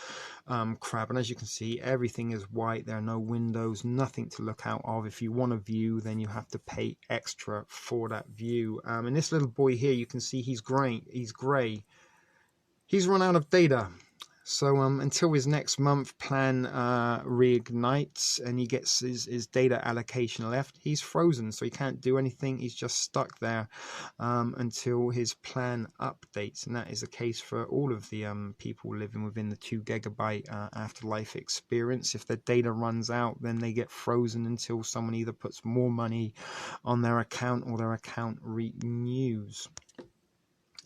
crab. And as you can see, everything is white. There are no windows, nothing to look out of. If you want a view, then you have to pay extra for that view. And this little boy here, you can see he's gray. He's run out of data. So until his next month plan reignites and he gets his data allocation left, he's frozen, so he can't do anything. He's just stuck there until his plan updates, and that is the case for all of the people living within the 2 gigabyte afterlife experience. If their data runs out, then they get frozen until someone either puts more money on their account or their account renews.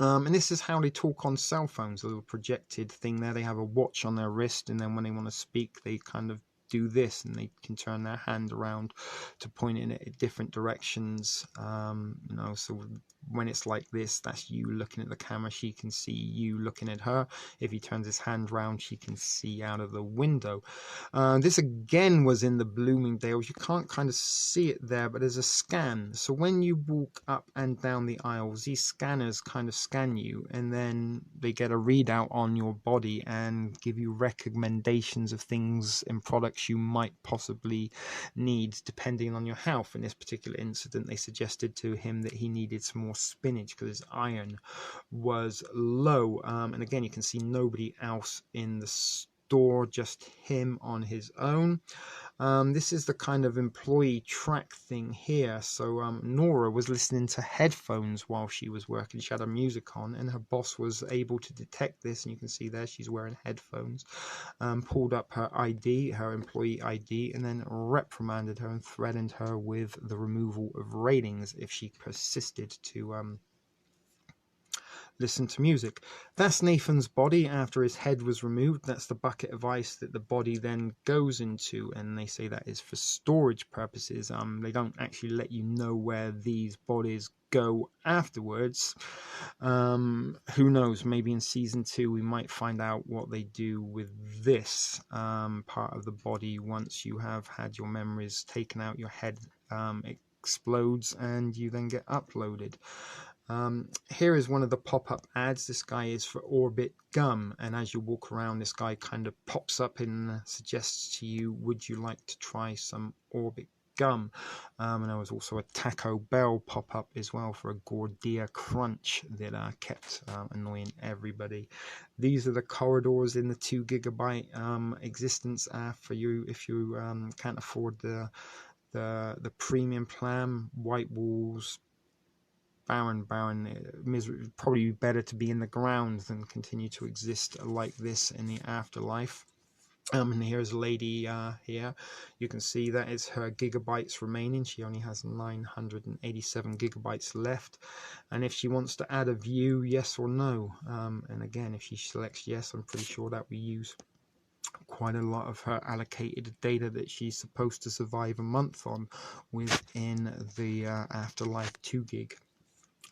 And this is how they talk on cell phones, a little projected thing there. They have a watch on their wrist, and then when they want to speak, they kind of do this, and they can turn their hand around to point in it different directions. So when it's like this, that's you looking at the camera. She can see you looking at her. If he turns his hand round, she can see out of the window. This again was in the Bloomingdale's. You can't kind of see it there, but there's a scan. So when you walk up and down the aisles, these scanners kind of scan you, and then they get a readout on your body and give you recommendations of things and products you might possibly need depending on your health. In this particular incident, they suggested to him that he needed some more spinach because his iron was low. And again, you can see nobody else in the store, just him on his own. This is the kind of employee track thing here. So Nora was listening to headphones while she was working. She had her music on, and her boss was able to detect this, and you can see there she's wearing headphones. Pulled up her ID, her employee ID, and then reprimanded her and threatened her with the removal of ratings if she persisted to listen to music. That's Nathan's body after his head was removed. That's the bucket of ice that the body then goes into, and they say that is for storage purposes. They don't actually let you know where these bodies go afterwards. Who knows, maybe in season 2 we might find out what they do with this part of the body once you have had your memories taken out. Your head explodes and you then get uploaded. Here is one of the pop-up ads. This guy is for Orbit Gum, and as you walk around, this guy kind of pops up and suggests to you, would you like to try some Orbit Gum? And there was also a Taco Bell pop-up as well for a Gordita Crunch that kept annoying everybody. These are the corridors in the 2 gigabyte existence for you if you can't afford the premium plan. White walls, barren, misery. Probably better to be in the ground than continue to exist like this in the afterlife. And here's a lady here. You can see that is her gigabytes remaining. She only has 987 gigabytes left. And if she wants to add a view, yes or no. And again, if she selects yes, I'm pretty sure that we use quite a lot of her allocated data that she's supposed to survive a month on within the afterlife 2 gig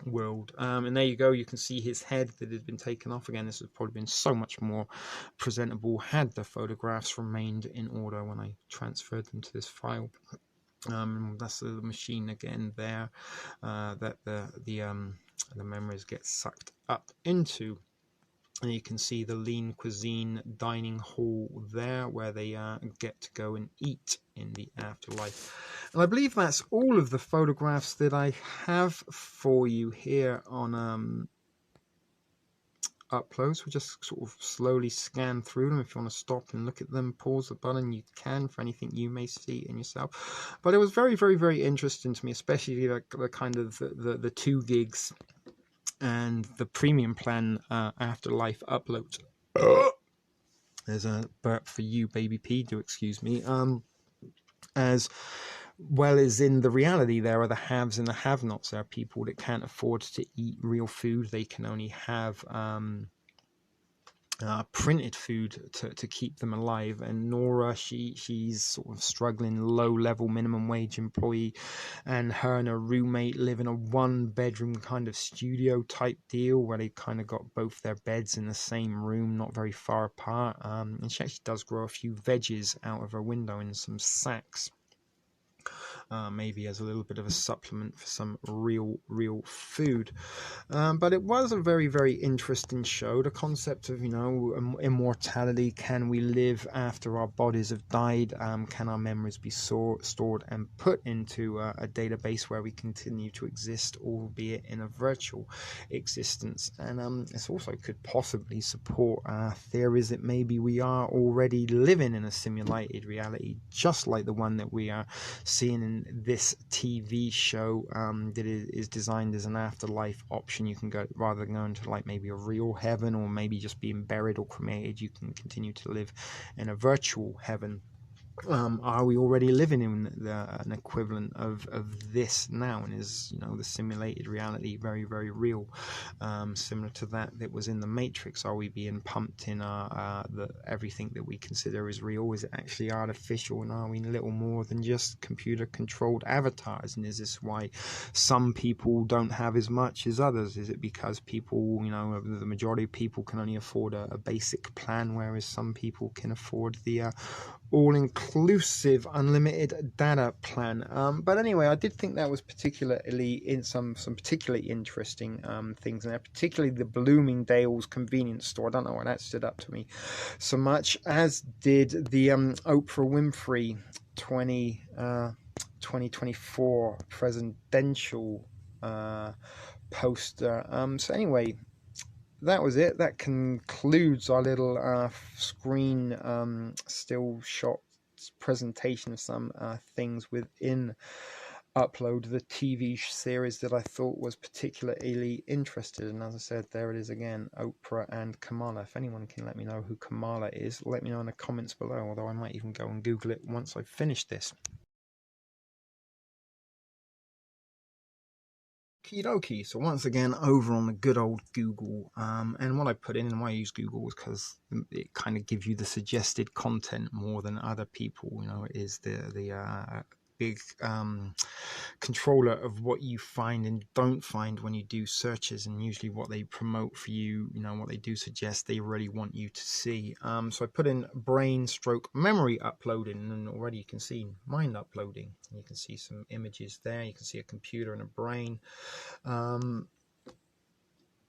world. And there you go, you can see his head that had been taken off. Again, this has probably been so much more presentable had the photographs remained in order when I transferred them to this file. That's the machine again there that the memories get sucked up into. And you can see the Lean Cuisine dining hall there where they get to go and eat in the afterlife. And I believe that's all of the photographs that I have for you here on uploads. We'll just sort of slowly scan through them. If you want to stop and look at them, pause the button, you can for anything you may see in yourself. But it was very, very, very interesting to me, especially the kind of the 2 gigs and the premium plan afterlife uploads. There's a burp for you, baby P, do excuse me. As well as in the reality, there are the haves and the have-nots. There are people that can't afford to eat real food. They can only have printed food to keep them alive. And Nora, she's sort of struggling, low-level minimum wage employee, and her and her roommate live in a 1-bedroom kind of studio type deal where they kind of got both their beds in the same room, not very far apart. And she actually does grow a few veggies out of her window in some sacks. maybe as a little bit of a supplement for some real food. But it was a very interesting show. The concept of, immortality. Can we live after our bodies have died? Can our memories be stored and put into a database where we continue to exist, albeit in a virtual existence? And this also could possibly support theories that maybe we are already living in a simulated reality, just like the one that we are seeing in this TV show, that is designed as an afterlife option. You can go, rather than going to like maybe a real heaven or maybe just being buried or cremated, you can continue to live in a virtual heaven. Are we already living in an equivalent of this now? And is, the simulated reality very real, similar to that was in the Matrix? Are we being pumped in everything that we consider is real? Is it actually artificial, and are we little more than just computer controlled avatars? And is this why some people don't have as much as others? Is it because people, the majority of people can only afford a basic plan, whereas some people can afford the all-inclusive unlimited data plan? But anyway, I did think that was particularly in some particularly interesting things in there, particularly the Bloomingdale's convenience store. I don't know why that stood up to me so much, as did the Oprah Winfrey 2024 presidential poster. So anyway, that was it. That concludes our little screen still shot presentation of some things within Upload, the TV series that I thought was particularly interested. And as I said, there it is again, Oprah and Kamala. If anyone can let me know who Kamala is, let me know in the comments below, although I might even go and Google it once I've finished this. Okie dokie. So once again, over on the good old Google, and what I put in and why I use Google was because it kind of gives you the suggested content more than other people. It is the big controller of what you find and don't find when you do searches, and usually what they promote for you, what they do suggest, they really want you to see. So I put in brain stroke memory uploading, and already you can see mind uploading. You can see some images there. You can see a computer and a brain.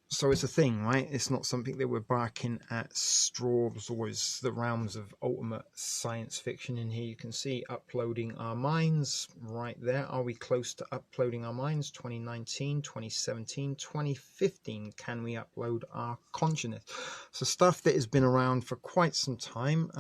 So it's a thing, right? It's not something that we're barking at straws, or is the realms of ultimate science fiction. In here you can see uploading our minds right there. Are we close to uploading our minds? 2019, 2017, 2015. Can we upload our consciousness? So stuff that has been around for quite some time.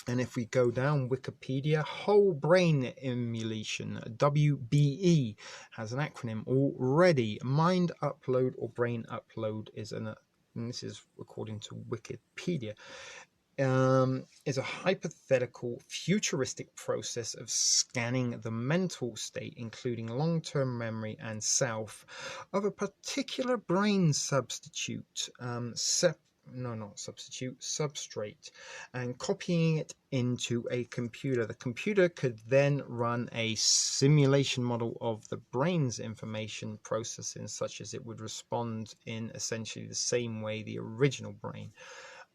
And if we go down, Wikipedia, whole brain emulation, WBE, has an acronym already. Mind upload or brain upload is and this is according to Wikipedia, is a hypothetical futuristic process of scanning the mental state, including long-term memory and self, of a particular brain substitute, substrate, and copying it into a computer. The computer could then run a simulation model of the brain's information processing, such as it would respond in essentially the same way the original brain,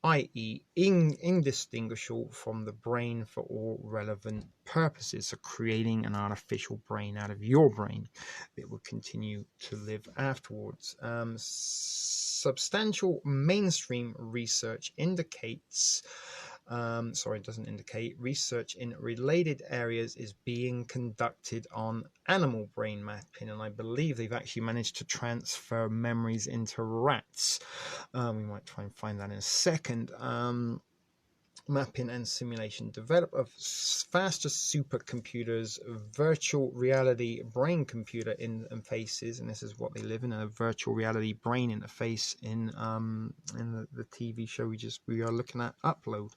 i.e. indistinguishable from the brain for all relevant purposes. So creating an artificial brain out of your brain that will continue to live afterwards. Substantial mainstream research indicates it doesn't indicate. Research in related areas is being conducted on animal brain mapping, and I believe they've actually managed to transfer memories into rats. We might try and find that in a second. Mapping and simulation, develop of faster supercomputers, virtual reality brain computer interfaces, and this is what they live in, a virtual reality brain interface in the TV show we are looking at, Upload.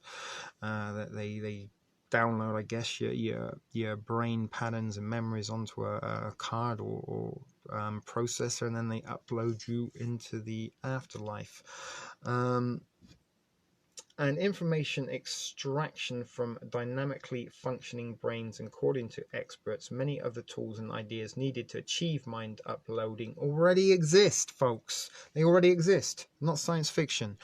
That they download, I guess, your brain patterns and memories onto a card or processor, and then they upload you into the afterlife. and information extraction from dynamically functioning brains. According to experts, many of the tools and ideas needed to achieve mind uploading already exist, folks. They already exist, not science fiction,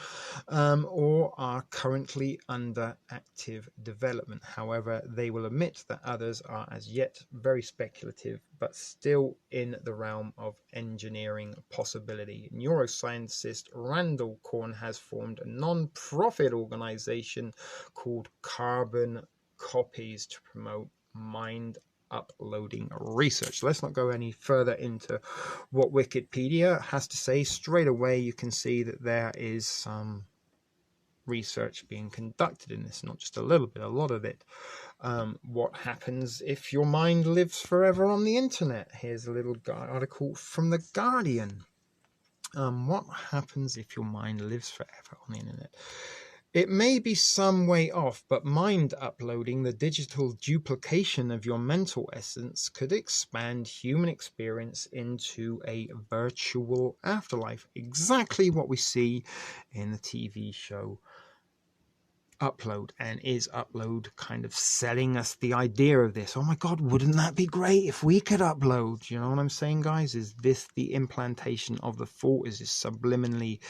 or are currently under active development. However, they will admit that others are as yet very speculative, but still in the realm of engineering possibility. Neuroscientist Randall Korn has formed a non-profit organization called Carbon Copies to promote mind uploading research. Let's not go any further into what Wikipedia has to say. Straight away you can see that there is some research being conducted in this, not just a little bit, a lot of it. What happens if your mind lives forever on the internet? Here's a little article from The Guardian. What happens if your mind lives forever on the internet? It may be some way off, but mind uploading, the digital duplication of your mental essence, could expand human experience into a virtual afterlife. Exactly what we see in the TV show Upload. And is Upload kind of selling us the idea of this? Oh my God, wouldn't that be great if we could upload? You know what I'm saying, guys? Is this the implantation of the thought? Is this subliminally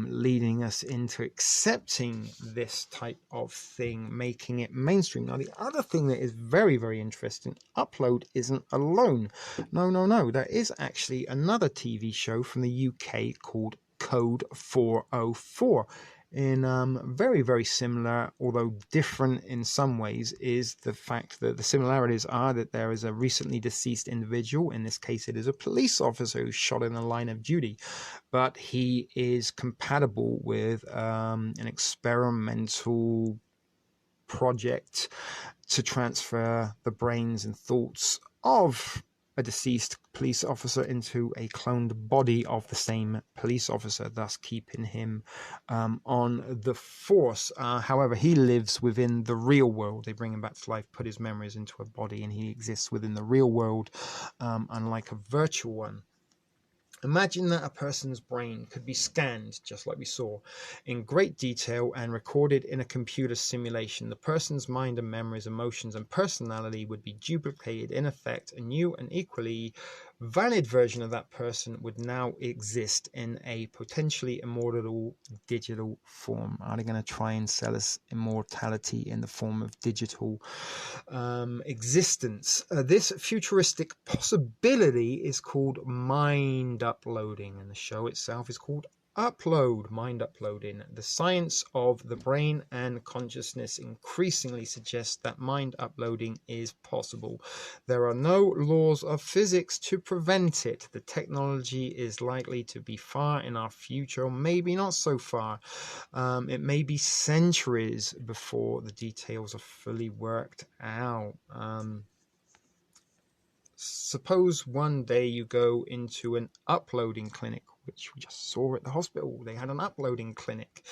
leading us into accepting this type of thing, making it mainstream? Now, the other thing that is very, very interesting, Upload isn't alone. No. There is actually another TV show from the UK called Code 404. In very, very similar, although different in some ways, is the fact that the similarities are that there is a recently deceased individual. In this case, it is a police officer who's shot in the line of duty, but he is compatible with an experimental project to transfer the brains and thoughts of a deceased police officer into a cloned body of the same police officer, thus keeping him on the force. However, he lives within the real world. They bring him back to life, put his memories into a body, and he exists within the real world, unlike a virtual one. Imagine that a person's brain could be scanned, just like we saw, in great detail and recorded in a computer simulation. The person's mind and memories, emotions, and personality would be duplicated. In effect, a new and equally valid version of that person would now exist in a potentially immortal digital form. Are they going to try and sell us immortality in the form of digital existence? This futuristic possibility is called mind uploading, and the show itself is called Upload, mind uploading. The science of the brain and consciousness increasingly suggests that mind uploading is possible. There are no laws of physics to prevent it. The technology is likely to be far in our future, or maybe not so far. It may be centuries before the details are fully worked out. Suppose one day you go into an uploading clinic, which we just saw at the hospital. They had an uploading clinic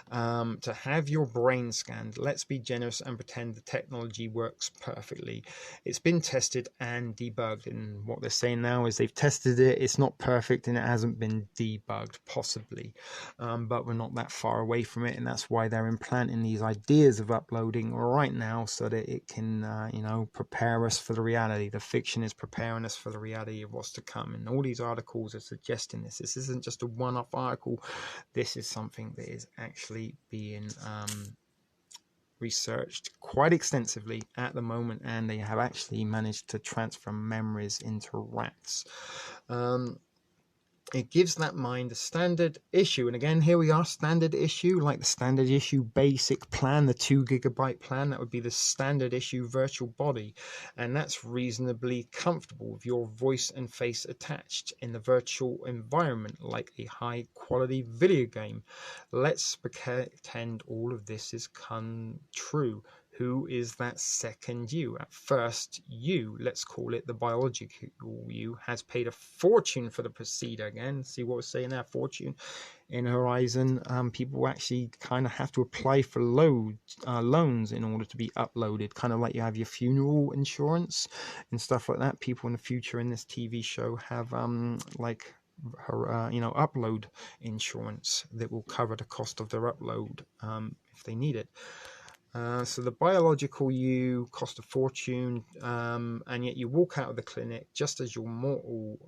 to have your brain scanned. Let's be generous and pretend the technology works perfectly. It's been tested and debugged, and what they're saying now is they've tested it. It's not perfect and it hasn't been debugged, possibly, but we're not that far away from it, and that's why they're implanting these ideas of uploading right now so that it can, prepare us for the reality. The fiction is preparing us for the reality of what's to come, and all these articles are suggesting this. This isn't just a one-off article. This is something that is actually being researched quite extensively at the moment, and they have actually managed to transfer memories into rats. It gives that mind a standard issue. And again, here we are, standard issue, like the standard issue basic plan, the 2 GB plan. That would be the standard issue virtual body. And that's reasonably comfortable with your voice and face attached in the virtual environment, like a high quality video game. Let's pretend all of this is come true. Who is that second you? At first, you, let's call it the biological you, has paid a fortune for the procedure. Again, see what we're saying there, fortune. In Horizon, people actually kind of have to apply for loans in order to be uploaded, kind of like you have your funeral insurance and stuff like that. People in the future in this TV show have like upload insurance that will cover the cost of their upload if they need it. So the biological you cost a fortune, and yet you walk out of the clinic just as you're mortal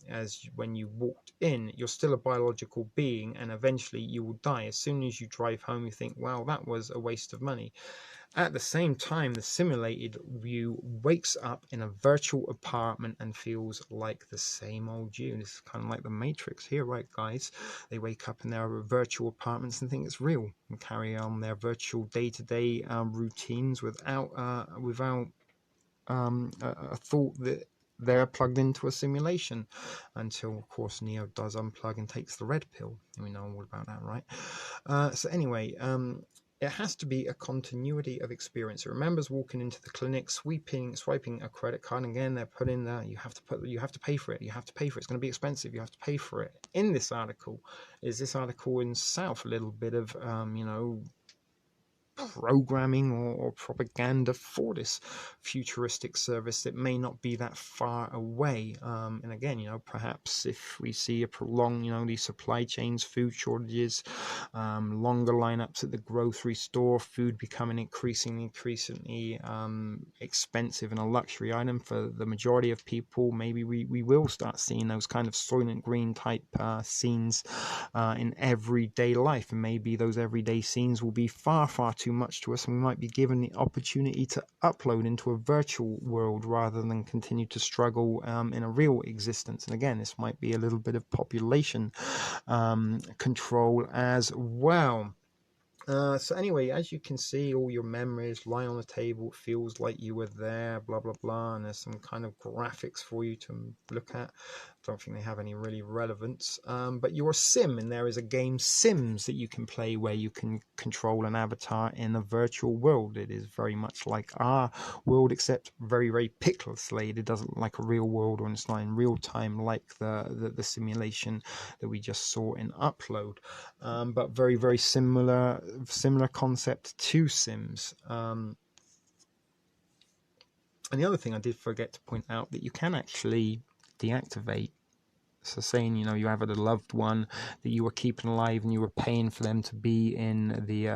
as when you walked in. You're still a biological being, and eventually you will die. As soon as you drive home, you think, wow, that was a waste of money. At the same time, the simulated you wakes up in a virtual apartment and feels like the same old you. This is kind of like the Matrix here, right, guys? They wake up in their virtual apartments and think it's real and carry on their virtual day-to-day routines without a thought that they're plugged into a simulation, until, of course, Neo does unplug and takes the red pill. We know all about that, right? So anyway, it has to be a continuity of experience. It remembers walking into the clinic, swiping a credit card, and again they're put in there. You have to pay for it. You have to pay for it. It's going to be expensive. You have to pay for it. In this article, in South a little bit of programming or propaganda for this futuristic service that may not be that far away. And again, perhaps if we see a prolonged, these supply chains, food shortages, longer lineups at the grocery store, food becoming increasingly expensive and a luxury item for the majority of people, maybe we will start seeing those kind of Soylent Green type scenes in everyday life. And maybe those everyday scenes will be far too much to us, and we might be given the opportunity to upload into a virtual world rather than continue to struggle in a real existence. And again, this might be a little bit of population control as well. So anyway, as you can see, all your memories lie on the table. It feels like you were there, blah, blah, blah. And there's some kind of graphics for you to look at. Don't think they have any really relevance. But you're a sim, and there is a game Sims that you can play where you can control an avatar in a virtual world. It is very much like our world, except very pixelated. It doesn't look like a real world, or it's not in real time like the simulation that we just saw in Upload. But very similar concept to Sims. And the other thing I did forget to point out, that you can actually deactivate. So saying, you have a loved one that you were keeping alive and you were paying for them to be in the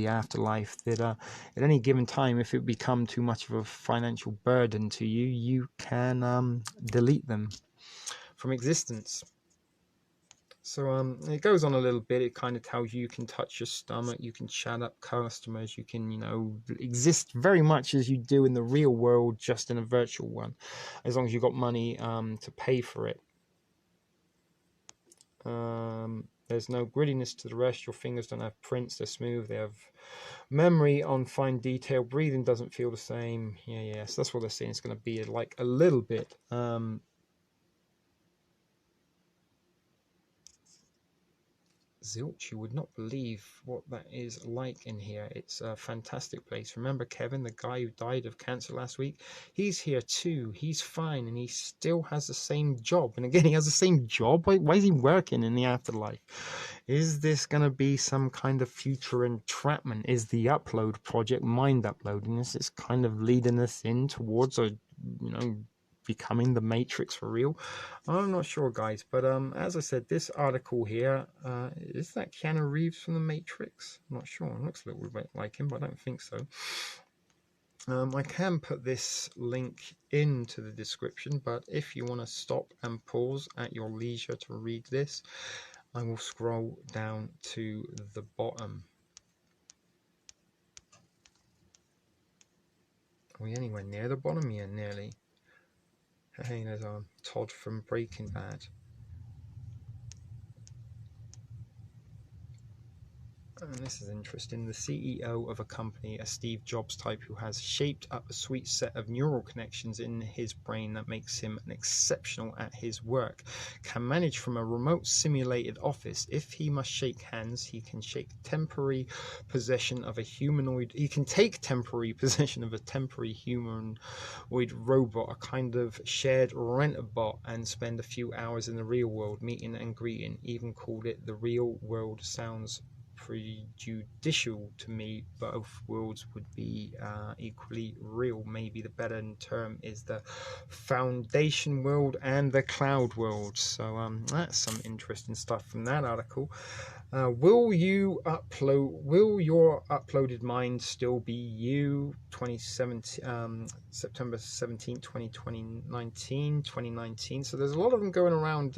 afterlife, that at any given time, if it become too much of a financial burden to you, you can delete them from existence. So it goes on a little bit. It kind of tells you can touch your stomach, you can chat up customers, you can, exist very much as you do in the real world, just in a virtual one, as long as you've got money to pay for it. There's no grittiness to the rest. Your fingers don't have prints, they're smooth, they have memory on fine detail. Breathing doesn't feel the same. So that's what they're saying. It's going to be like a little bit zilch. You would not believe what that is like in here. It's a fantastic place. Remember Kevin, the guy who died of cancer last week? He's here too. He's fine, and he still has the same job. And again, he has the same job. Why is he working in the afterlife? Is this going to be some kind of future entrapment? Is the Upload project mind uploading? This is kind of leading us in towards a becoming the Matrix for real. I'm not sure, guys, but as I said, this article here, is that Keanu Reeves from the Matrix? I'm not sure. It looks a little bit like him, but I don't think so. I can put this link into the description, but if you want to stop and pause at your leisure to read this, I will scroll down to the bottom. Are we anywhere near the bottom? Yeah, nearly. Hey, there's Todd from Breaking Bad. And this is interesting. The CEO of a company, a Steve Jobs type, who has shaped up a sweet set of neural connections in his brain that makes him an exceptional at his work, can manage from a remote simulated office. If he must shake hands, he can shake temporary possession of a humanoid. He can take temporary possession of a temporary humanoid robot, a kind of shared rent-a-bot, and spend a few hours in the real world meeting and greeting. Even called it the real world. Sounds prejudicial to me. Both worlds would be equally real. Maybe the better term is the foundation world and the cloud world. So that's some interesting stuff from that article. Will your uploaded mind still be you? 2017, September 17th, 2019. So there's a lot of them going around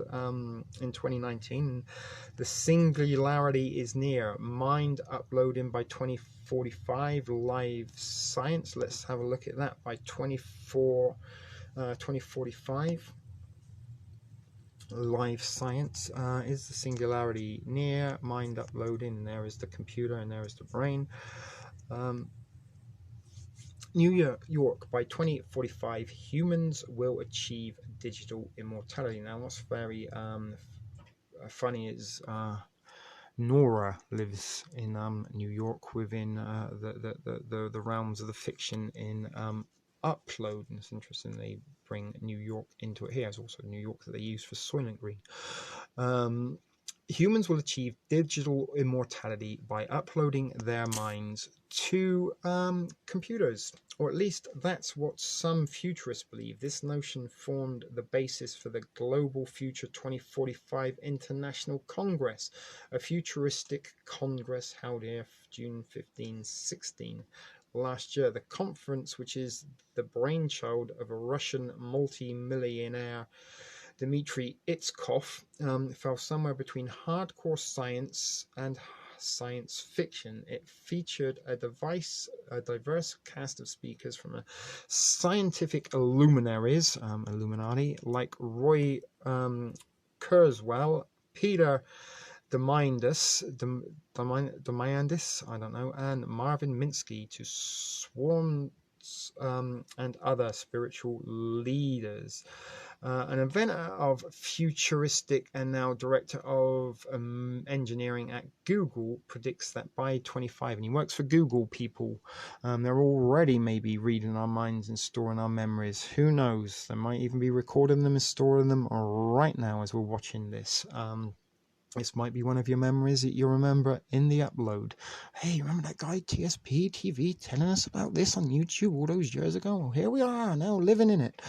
in 2019. The singularity is near. Mind uploading by 2045. Live science. Let's have a look at that by 2045. Live science. Is the singularity near? Mind uploading. There is the computer and there is the brain. New York, by 2045, humans will achieve digital immortality. Now, what's very funny is Nora lives in New York within the realms of the fiction in Upload, and it's interesting they bring New York into it here. It's also New York that they use for Soylent Green. Humans will achieve digital immortality by uploading their minds to computers, or at least that's what some futurists believe. This notion formed the basis for the Global Future 2045 International Congress, a futuristic congress held here June 15-16 last year. The conference, which is the brainchild of a Russian multi-millionaire Dmitry Itskov, fell somewhere between hardcore science and science fiction. It featured a diverse cast of speakers from a scientific luminaries, Illuminati, like Roy Kurzweil, Peter Diamandis, I don't know, and Marvin Minsky, to swarms and other spiritual leaders. An inventor of futuristic and now director of engineering at Google predicts that by 25, and he works for Google, people, they're already maybe reading our minds and storing our memories. Who knows? They might even be recording them and storing them right now as we're watching this. This might be one of your memories that you remember in the upload. Hey, remember that guy TSP TV telling us about this on YouTube all those years ago? Well, here we are now living in it.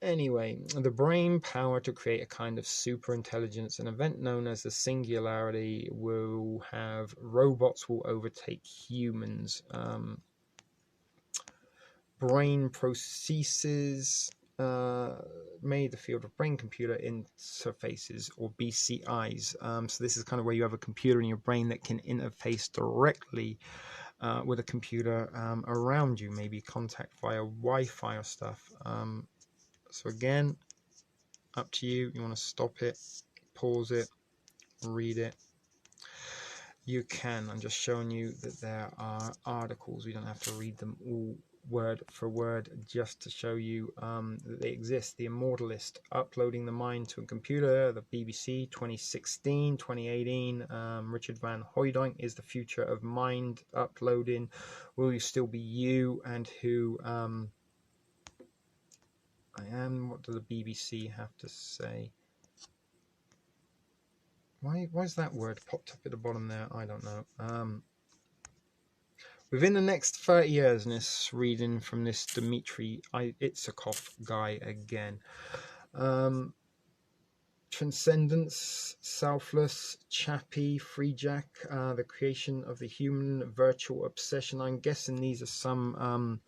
Anyway, the brain power to create a kind of super intelligence, an event known as the singularity, will have robots will overtake humans. Brain processes made the field of brain-computer interfaces, or BCIs. So this is kind of where you have a computer in your brain that can interface directly with a computer around you, maybe contact via Wi-Fi or stuff. So again, up to you. You want to stop it, pause it, read it. You can. I'm just showing you that there are articles. We don't have to read them all word for word, just to show you that they exist. The Immortalist, uploading the mind to a computer, the BBC, 2016, 2018. Richard Van Hooydonk, is the future of mind uploading. Will you still be you, and who I am? What does the BBC have to say? Why's that word popped up at the bottom there? I don't know. Within the next 30 years, and this reading from this Dmitry Itzikov guy again. Transcendence, Selfless, Chappie, Free Jack, the creation of the human virtual obsession. I'm guessing these are some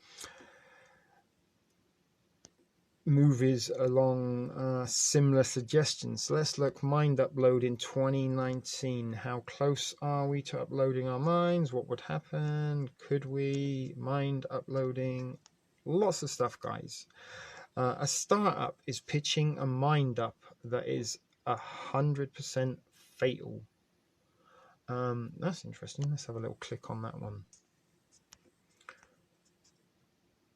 movies along similar suggestions. So let's look. Mind upload in 2019. How close are we to uploading our minds? What would happen? Could we? Mind uploading. Lots of stuff, guys. A startup is pitching a mind up that is 100% fatal. That's interesting. Let's have a little click on that one.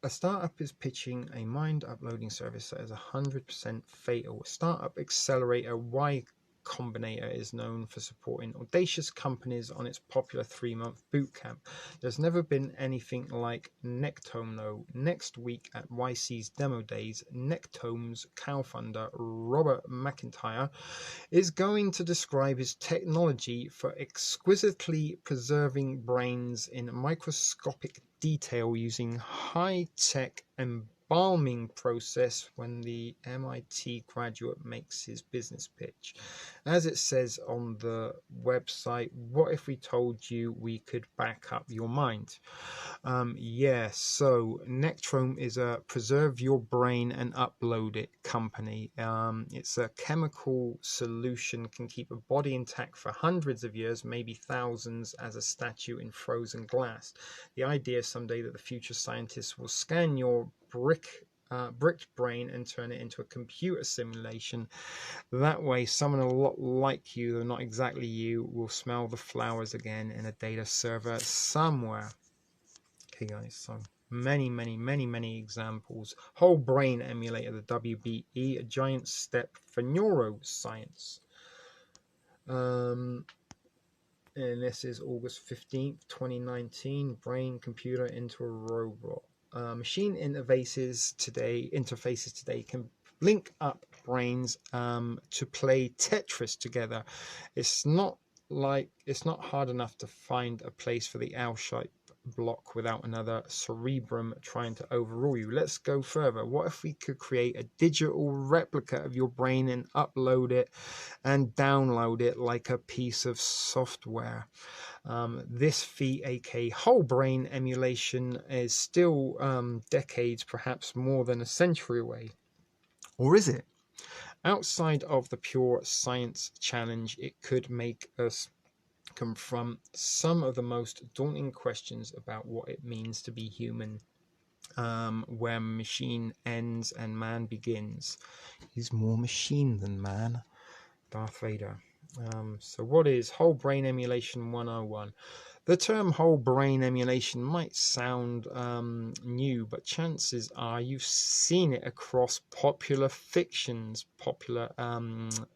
A startup is pitching a mind uploading service that is 100% fatal. A startup accelerator Y Combinator is known for supporting audacious companies on its popular 3-month bootcamp. There's never been anything like Nectome, though. Next week at YC's Demo Days, Nectome's co-founder Robert McIntyre is going to describe his technology for exquisitely preserving brains in microscopic detail using high-tech embalming process when the MIT graduate makes his business pitch. As it says on the website, what if we told you we could back up your mind? So Nectome is a preserve your brain and upload it company. It's a chemical solution, can keep a body intact for hundreds of years, maybe thousands, as a statue in frozen glass. The idea is someday that the future scientists will scan your bricked brain and turn it into a computer simulation. That way, someone a lot like you, though not exactly you, will smell the flowers again in a data server somewhere. Okay, guys, so many examples. Whole brain emulator, the WBE, a giant step for neuroscience. And this is August 15th, 2019. Brain computer into a robot. Machine interfaces today can link up brains to play Tetris together. It's not hard enough to find a place for the L-shaped block without another cerebrum trying to overrule you. Let's go further. What if we could create a digital replica of your brain and upload it and download it like a piece of software? This feat, aka whole brain emulation, is still decades, perhaps more than a century away. Or is it? Outside of the pure science challenge, it could make us confront some of the most daunting questions about what it means to be human, where machine ends and man begins. He's more machine than man. Darth Vader. So what is whole brain emulation 101? The term whole brain emulation might sound new, but chances are you've seen it across popular fictions. Popular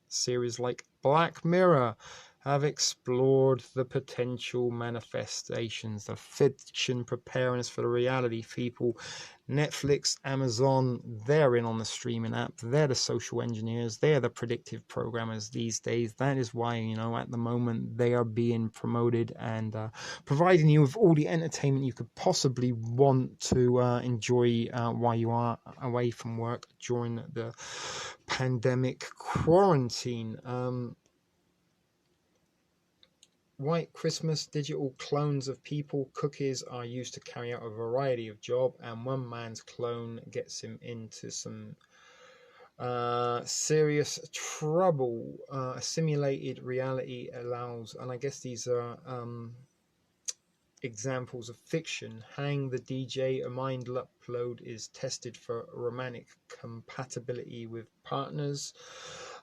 series like Black Mirror have explored the potential manifestations of fiction preparing us for the reality. People, Netflix, Amazon, they're in on the streaming app. They're the social engineers. They're the predictive programmers these days. That is why, at the moment they are being promoted and providing you with all the entertainment you could possibly want to enjoy while you are away from work during the pandemic quarantine. White Christmas, digital clones of people, cookies are used to carry out a variety of jobs, and one man's clone gets him into some serious trouble. A simulated reality allows, and I guess these are examples of fiction. Hang the DJ, a mind upload is tested for romantic compatibility with partners.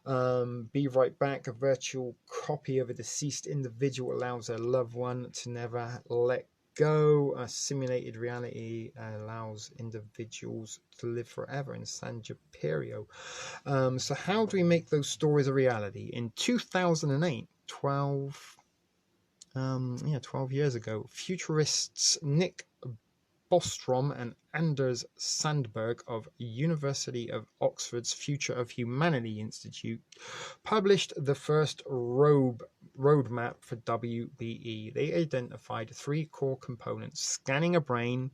Be Right Back, a virtual copy of a deceased individual allows a loved one to never let go. A simulated reality allows individuals to live forever in San Junipero. So how do we make those stories a reality? In 2008, 12 years ago, futurists Nick Bostrom and Anders Sandberg of University of Oxford's Future of Humanity Institute published the first roadmap for WBE. They identified 3 core components: scanning a brain,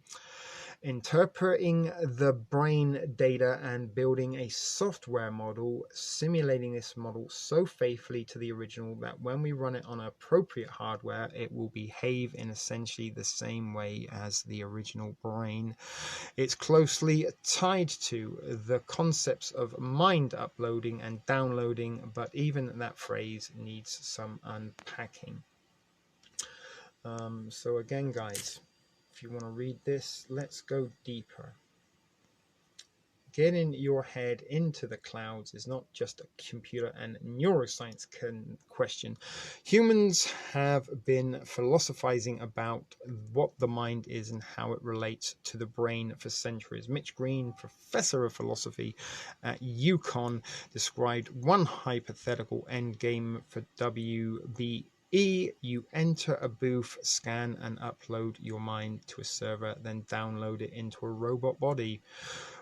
interpreting the brain data, and building a software model, simulating this model so faithfully to the original that when we run it on appropriate hardware, it will behave in essentially the same way as the original brain. It's closely tied to the concepts of mind uploading and downloading, but even that phrase needs some unpacking. So again, guys, if you want to read this, let's go deeper. getting your head into the clouds is not just a computer and neuroscience question. Humans have been philosophizing about what the mind is and how it relates to the brain for centuries. Mitch Green, professor of philosophy at UConn, described one hypothetical endgame for WBE. You enter a booth, scan and upload your mind to a server, then download it into a robot body.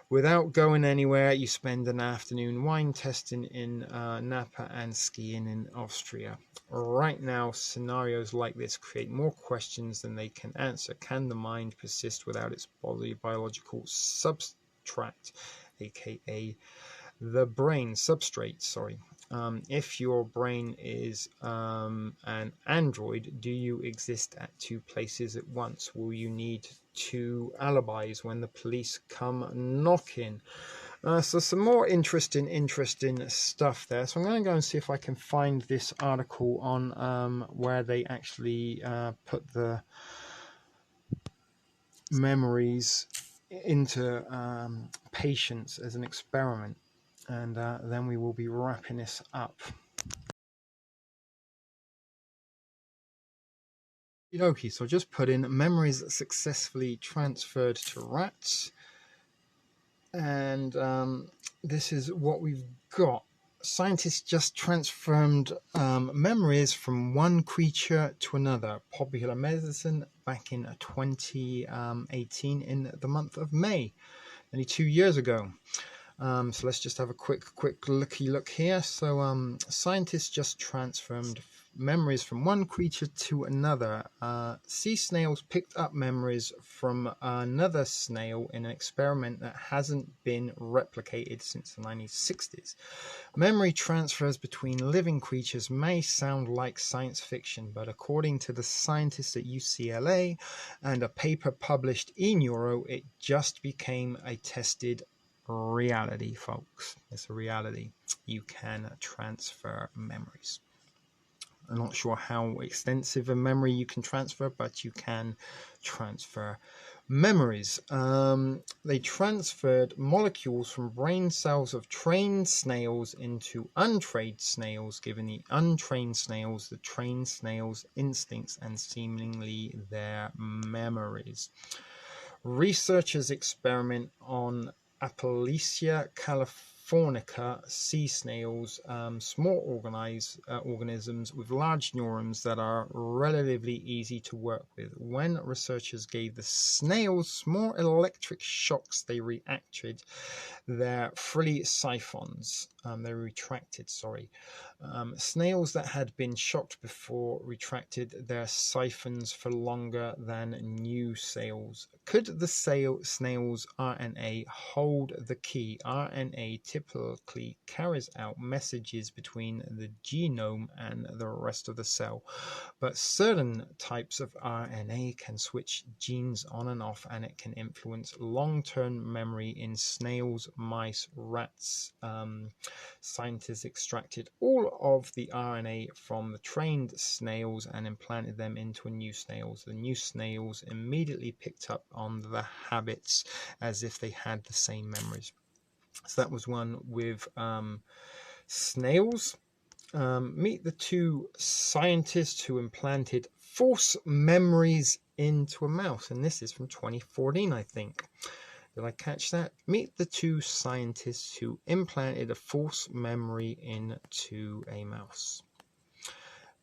Without going anywhere, you spend an afternoon wine testing in Napa and skiing in Austria. Right now, scenarios like this create more questions than they can answer. Can the mind persist without its biological substrate, aka the brain substrate? If your brain is an android, do you exist at two places at once? Will you need two alibis when the police come knocking? So some more interesting stuff there. So I'm going to go and see if I can find this article on where they actually put the memories into patients as an experiment. And then we will be wrapping this up. Okay, so just put in memories successfully transferred to rats. And this is what we've got. Scientists just transformed memories from one creature to another. Popular medicine back in 2018 in the month of May, nearly 2 years ago. So let's just have a quick look here. So scientists just transformed memories from one creature to another. Sea snails picked up memories from another snail in an experiment that hasn't been replicated since the 1960s. Memory transfers between living creatures may sound like science fiction, but according to the scientists at UCLA and a paper published in Neuro, it just became a tested reality, folks. It's a reality. You can transfer memories. I'm not sure how extensive a memory you can transfer, but you can transfer memories. They transferred molecules from brain cells of trained snails into untrained snails, giving the untrained snails the trained snails' instincts and seemingly their memories. Researchers experiment on Aplysia californica sea snails, small organisms with large neurons that are relatively easy to work with. When researchers gave the snails small electric shocks, they retracted their siphons. Snails that had been shocked before retracted their siphons for longer than new snails. Could the snail's RNA hold the key? RNA typically carries out messages between the genome and the rest of the cell, but certain types of RNA can switch genes on and off, and it can influence long-term memory in snails, mice, rats. Scientists extracted all of the RNA from the trained snails and implanted them into new snails. The new snails immediately picked up on the habits as if they had the same memories. So that was one with snails. Meet the two scientists who implanted false memories into a mouse. And this is from 2014, I think. Did I catch that? Meet the two scientists who implanted a false memory into a mouse.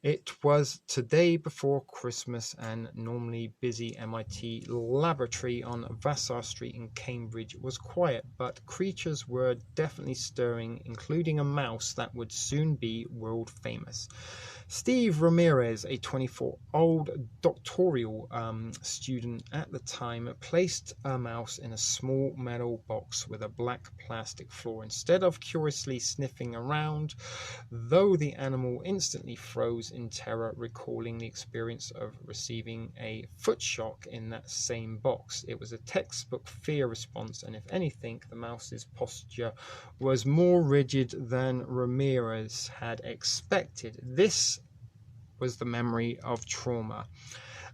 It was today before Christmas, and normally busy MIT laboratory on Vassar Street in Cambridge was quiet, but creatures were definitely stirring, including a mouse that would soon be world famous. Steve Ramirez, a 24-year-old doctoral student at the time, placed a mouse in a small metal box with a black plastic floor. Instead of curiously sniffing around, though, the animal instantly froze in terror, recalling the experience of receiving a foot shock in that same box. It was a textbook fear response, and if anything, the mouse's posture was more rigid than Ramirez had expected. This was the memory of trauma.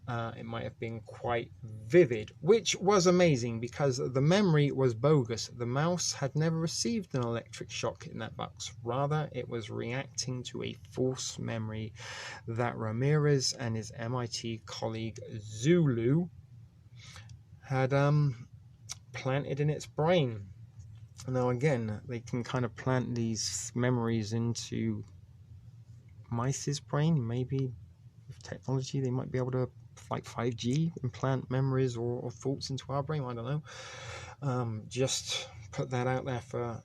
It might have been quite vivid, which was amazing because the memory was bogus. The mouse had never received an electric shock in that box. Rather, it was reacting to a false memory that Ramirez and his MIT colleague Zulu had planted in its brain. Now, again, they can kind of plant these memories into mice's brain. Maybe with technology, they might be able to, like 5G, implant memories or thoughts into our brain. I don't know. Just put that out there for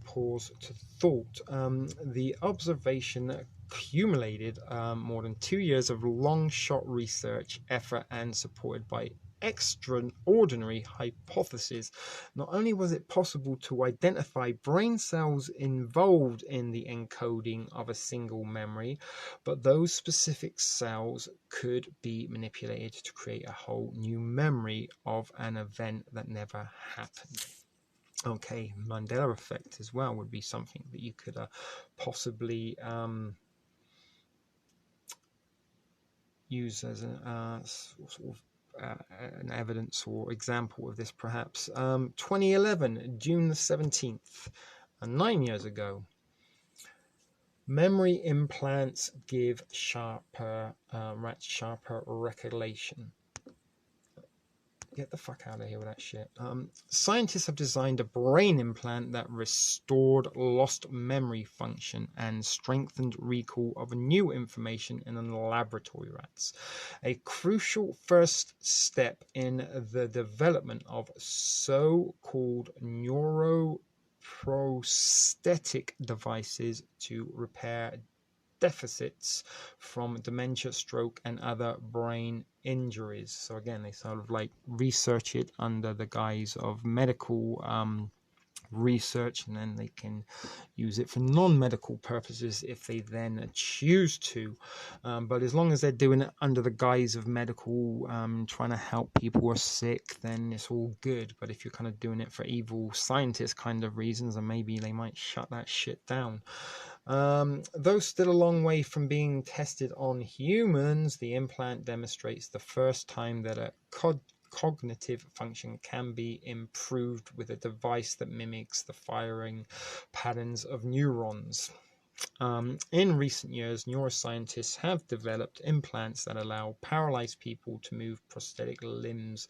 pause to thought. The observation accumulated more than 2 years of long shot research effort and supported by extraordinary hypotheses. Not only was it possible to identify brain cells involved in the encoding of a single memory, but those specific cells could be manipulated to create a whole new memory of an event that never happened. Okay, Mandela effect as well would be something that you could possibly use as a sort of an evidence or example of this, perhaps. 2011, June the 17th, 9 years ago. Memory implants give rats sharper recollection. Get the fuck out of here with that shit. Scientists have designed a brain implant that restored lost memory function and strengthened recall of new information in laboratory rats. A crucial first step in the development of so-called neuroprosthetic devices to repair deficits from dementia, stroke, and other brain injuries. So again, they sort of like research it under the guise of medical research, and then they can use it for non-medical purposes if they then choose to. But as long as they're doing it under the guise of medical, trying to help people who are sick, then it's all good. But if you're kind of doing it for evil scientist kind of reasons, then maybe they might shut that shit down. Though still a long way from being tested on humans, the implant demonstrates the first time that a cognitive function can be improved with a device that mimics the firing patterns of neurons. In recent years, neuroscientists have developed implants that allow paralyzed people to move prosthetic limbs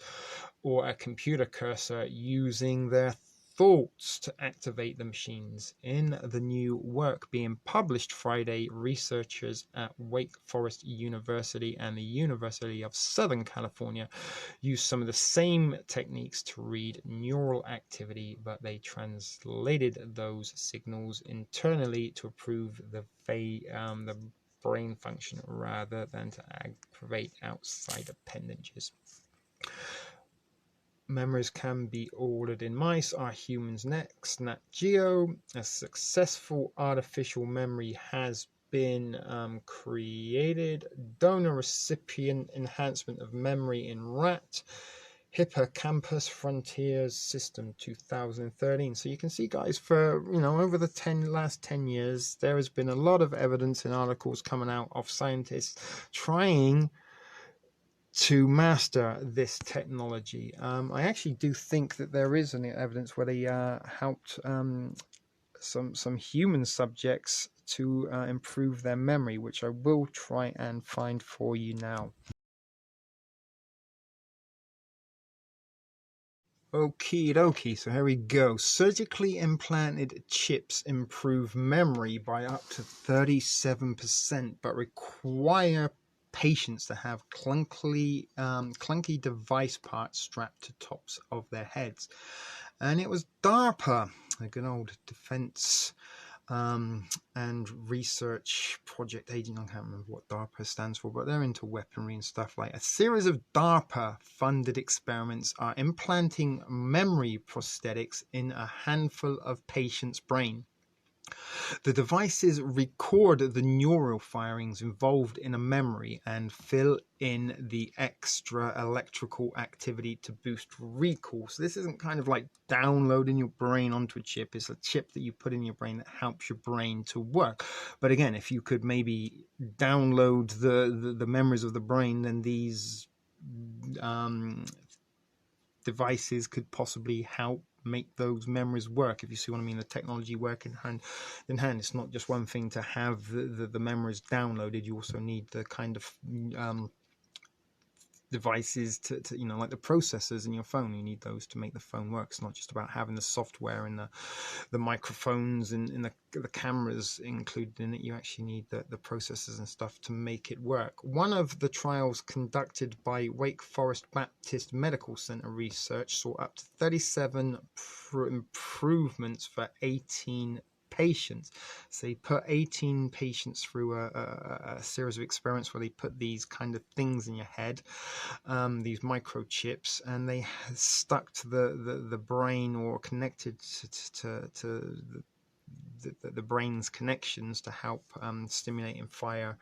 or a computer cursor using their thoughts to activate the machines. In the new work being published Friday, researchers at Wake Forest University and the University of Southern California used some of the same techniques to read neural activity, but they translated those signals internally to improve the brain function rather than to aggravate outside appendages. Memories can be ordered in mice. Are humans next? Nat Geo. A successful artificial memory has been created. Donor recipient enhancement of memory in rat. Hippocampus Frontiers System 2013. So you can see, guys, for over the last 10 years, there has been a lot of evidence and articles coming out of scientists trying to master this technology. I actually do think that there is any evidence where they helped some human subjects to improve their memory, which I will try and find for you now. Okie dokie, so here we go. Surgically implanted chips improve memory by up to 37%, but require patients to have clunky device parts strapped to tops of their heads. And it was DARPA, a good old defense and research project agent. I can't remember what DARPA stands for, but they're into weaponry and stuff like that. A series of DARPA funded experiments are implanting memory prosthetics in a handful of patients' brain. The devices record the neural firings involved in a memory and fill in the extra electrical activity to boost recall. So this isn't kind of like downloading your brain onto a chip. It's a chip that you put in your brain that helps your brain to work. But again, if you could maybe download the memories of the brain, then these devices could possibly help make those memories work, if you see what I mean. The technology working hand in hand. It's not just one thing to have the memories downloaded. You also need the kind of devices to like the processors in your phone. You need those to make the phone work. It's not just about having the software and the microphones and the cameras included in it. You actually need the processors and stuff to make it work. One of the trials conducted by Wake Forest Baptist Medical Center research saw up to 37 improvements for 18 patients. So they put 18 patients through a series of experiments where they put these kind of things in your head, these microchips, and they stuck to the brain or connected to the brain's connections to help stimulate and fire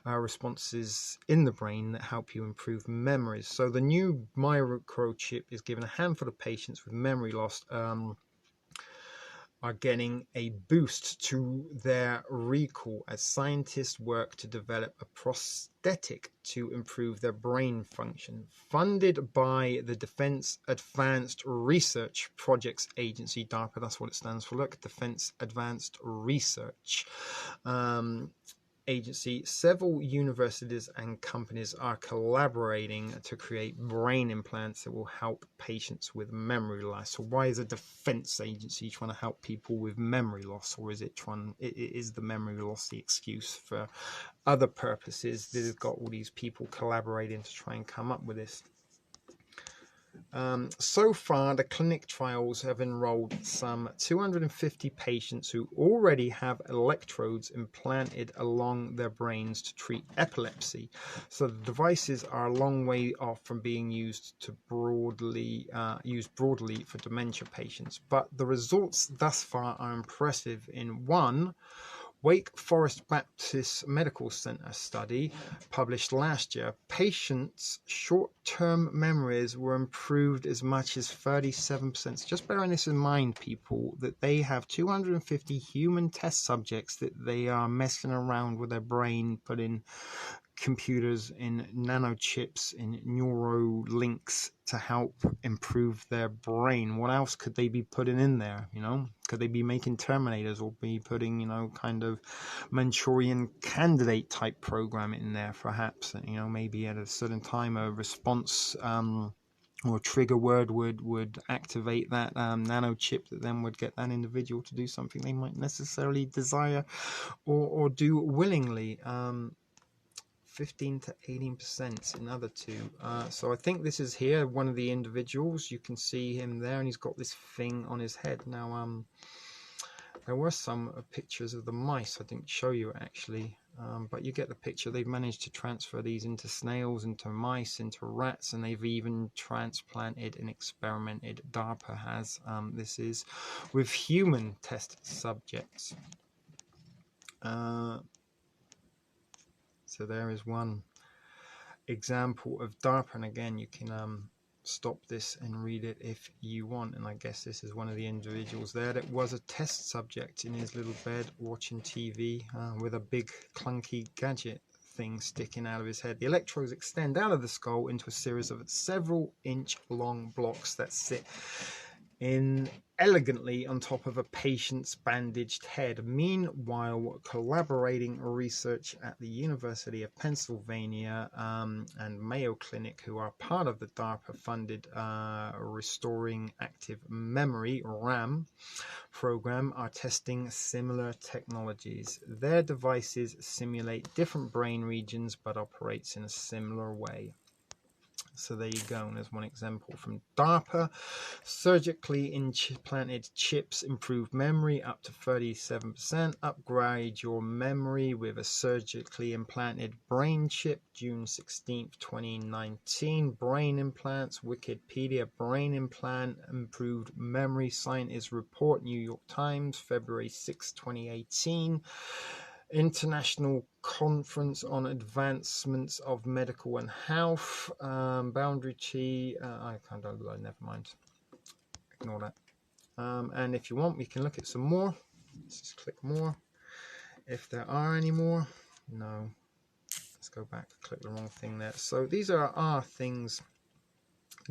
responses in the brain that help you improve memories. So the new microchip is given a handful of patients with memory loss are getting a boost to their recall as scientists work to develop a prosthetic to improve their brain function. Funded by the Defense Advanced Research Projects Agency, DARPA, that's what it stands for, look, Defense Advanced Research Agency, several universities and companies are collaborating to create brain implants that will help patients with memory loss. So why is a defense agency trying to help people with memory loss? Or is the memory loss the excuse for other purposes that has got all these people collaborating to try and come up with this? So far, the clinic trials have enrolled some 250 patients who already have electrodes implanted along their brains to treat epilepsy. So the devices are a long way off from being used broadly for dementia patients. But the results thus far are impressive. In one Wake Forest Baptist Medical Center study published last year, patients' short-term memories were improved as much as 37%. So just bearing this in mind, people, that they have 250 human test subjects that they are messing around with their brain, putting computers in nanochips, in neuro links to help improve their brain. What else could they be putting in there? Could they be making Terminators, or be putting kind of Manchurian Candidate type program in there, perhaps? Maybe at a certain time a response or a trigger word would activate that nano chip that then would get that individual to do something they might necessarily desire or do willingly. 15 to 18% in other two. So I think this is here one of the individuals. You can see him there, and he's got this thing on his head. Now, there were some pictures of the mice. I didn't show you actually, but you get the picture. They've managed to transfer these into snails, into mice, into rats, and they've even transplanted and experimented. DARPA has. This is with human test subjects. So there is one example of DARPA, and again you can stop this and read it if you want. And I guess this is one of the individuals there that was a test subject in his little bed watching TV with a big clunky gadget thing sticking out of his head. The electrodes extend out of the skull into a series of several inch long blocks that sit in elegantly on top of a patient's bandaged head. Meanwhile, collaborating research at the University of Pennsylvania and Mayo Clinic, who are part of the DARPA-funded Restoring Active Memory, RAM, program, are testing similar technologies. Their devices simulate different brain regions but operates in a similar way. So there you go, and there's one example from DARPA. Surgically implanted chips improve memory up to 37%. Upgrade your memory with a surgically implanted brain chip. June 16th, 2019. Brain implants. Wikipedia brain implant improved memory. Scientists report. New York Times, February 6, 2018. International Conference on Advancements of Medical and Health. Boundary T. I can't download. Never mind. Ignore that. And if you want, we can look at some more. Let's just click more. If there are any more, no. Let's go back, click the wrong thing there. So these are things,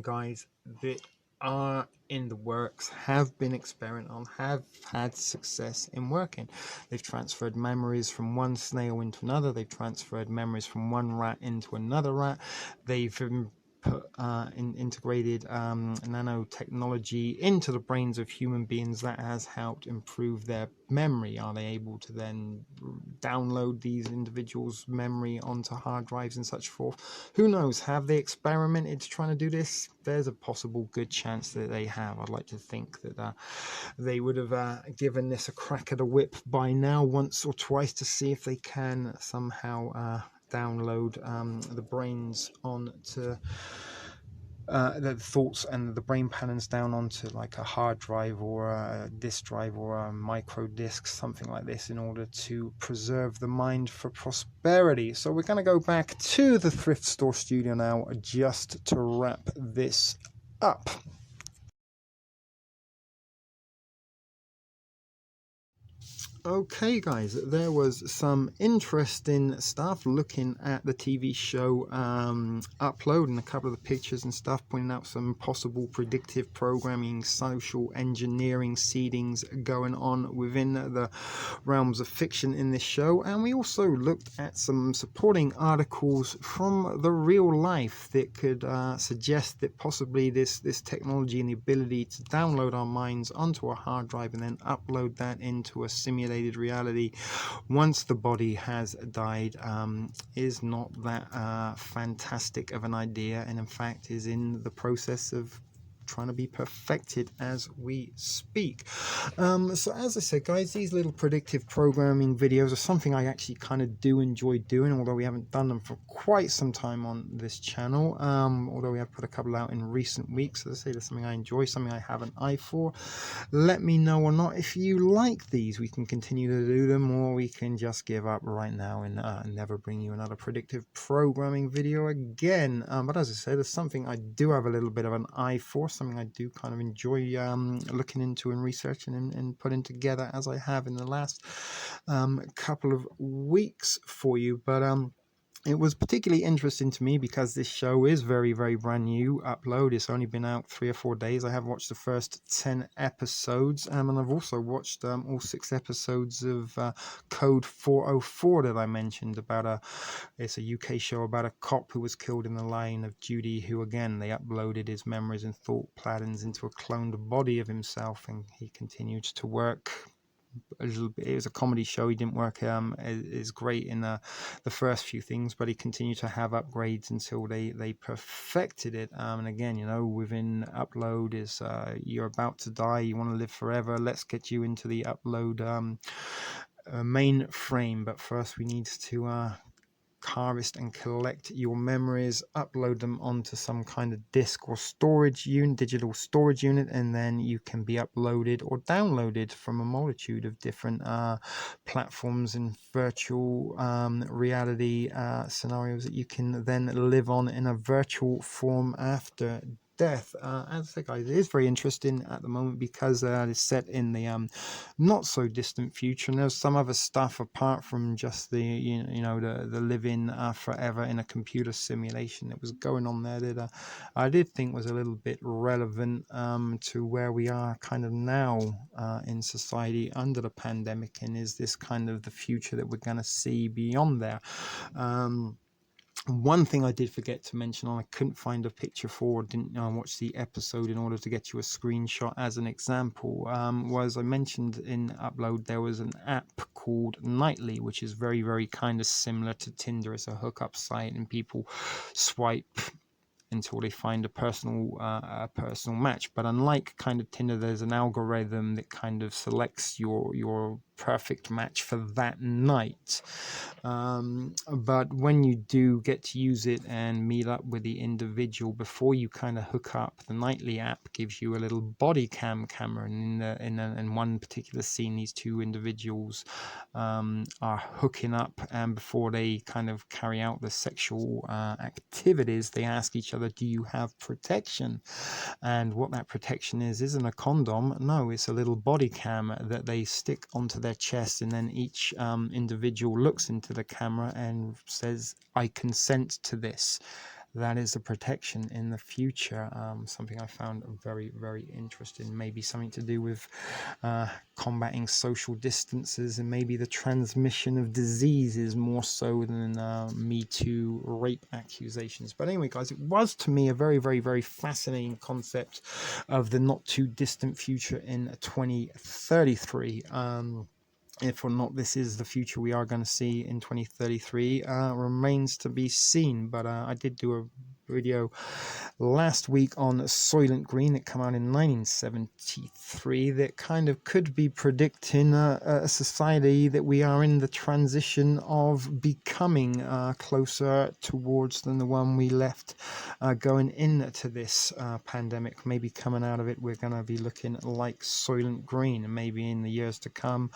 guys, that are in the works, have been experimented on, have had success in working. They've transferred memories from one snail into another. They've transferred memories from one rat into another rat. They've integrated nanotechnology into the brains of human beings that has helped improve their memory. Are they able to then download these individuals' memory onto hard drives and such forth? Who knows? Have they experimented trying to do this? There's a possible good chance that they have. I'd like to think that they would have given this a crack at a whip by now once or twice to see if they can somehow download the brains onto the thoughts and the brain patterns down onto like a hard drive or a disk drive or a micro disk, something like this, in order to preserve the mind for prosperity. So we're going to go back to the thrift store studio now just to wrap this up. Okay, guys, there was some interesting stuff looking at the TV show Upload, and a couple of the pictures and stuff pointing out some possible predictive programming, social engineering seedings going on within the realms of fiction in this show. And we also looked at some supporting articles from the real life that could suggest that possibly this technology and the ability to download our minds onto a hard drive and then upload that into a simulated reality once the body has died is not that fantastic of an idea, and in fact is in the process of trying to be perfected as we speak. So as I said, guys, these little predictive programming videos are something I actually kind of do enjoy doing, although we haven't done them for quite some time on this channel, although we have put a couple out in recent weeks. As I say, that's something I enjoy, something I have an eye for. Let me know or not if you like these. We can continue to do them, or we can just give up right now and never bring you another predictive programming video again. But as I said, it's something I do have a little bit of an eye for, something I do kind of enjoy looking into and researching and putting together, as I have in the last couple of weeks for you. But it was particularly interesting to me because this show is very, very brand new. Upload, it's only been out 3 or 4 days. I have watched the first 10 episodes, and I've also watched all 6 episodes of Code 404 that I mentioned about it's a UK show about a cop who was killed in the line of duty, who again, they uploaded his memories and thought patterns into a cloned body of himself, and he continued to work a little bit. It was a comedy show. He didn't work as great in the first few things, but he continued to have upgrades until they perfected it. And again, you know, within Upload is you're about to die, you want to live forever, let's get you into the Upload mainframe, but first we need to harvest and collect your memories, upload them onto some kind of disk or storage unit, digital storage unit, and then you can be uploaded or downloaded from a multitude of different platforms and virtual reality scenarios that you can then live on in a virtual form after death. As I say, guys, it is very interesting at the moment because it's set in the not so distant future, and there's some other stuff apart from just the the living forever in a computer simulation that was going on there that I did think was a little bit relevant to where we are kind of now in society under the pandemic, and is this kind of the future that we're going to see beyond there. One thing I did forget to mention, I couldn't find a picture for, didn't watch the episode in order to get you a screenshot as an example, was I mentioned in Upload there was an app called Nightly, which is very, very kind of similar to Tinder. It's a hookup site, and people swipe until they find a personal match. But unlike kind of Tinder, there's an algorithm that kind of selects your perfect match for that night. But when you do get to use it and meet up with the individual before you kind of hook up, the Nightly app gives you a little body cam camera, and in one particular scene, these two individuals are hooking up, and before they kind of carry out the sexual activities, they ask each other, do you have protection? And what that protection is isn't a condom. No, it's a little body cam that they stick onto their their chest, and then each individual looks into the camera and says, I consent to this. That is a protection in the future. Something I found very, very interesting. Maybe something to do with combating social distances, and maybe the transmission of diseases more so than Me Too rape accusations. But anyway, guys, it was to me a very, very, very fascinating concept of the not too distant future in 2033. If or not this is the future we are going to see in 2033 remains to be seen. But I did do a video last week on Soylent Green that came out in 1973 that kind of could be predicting a society that we are in the transition of becoming closer towards than the one we left going into this pandemic. Maybe coming out of it, we're going to be looking like Soylent Green, and maybe in the years to come,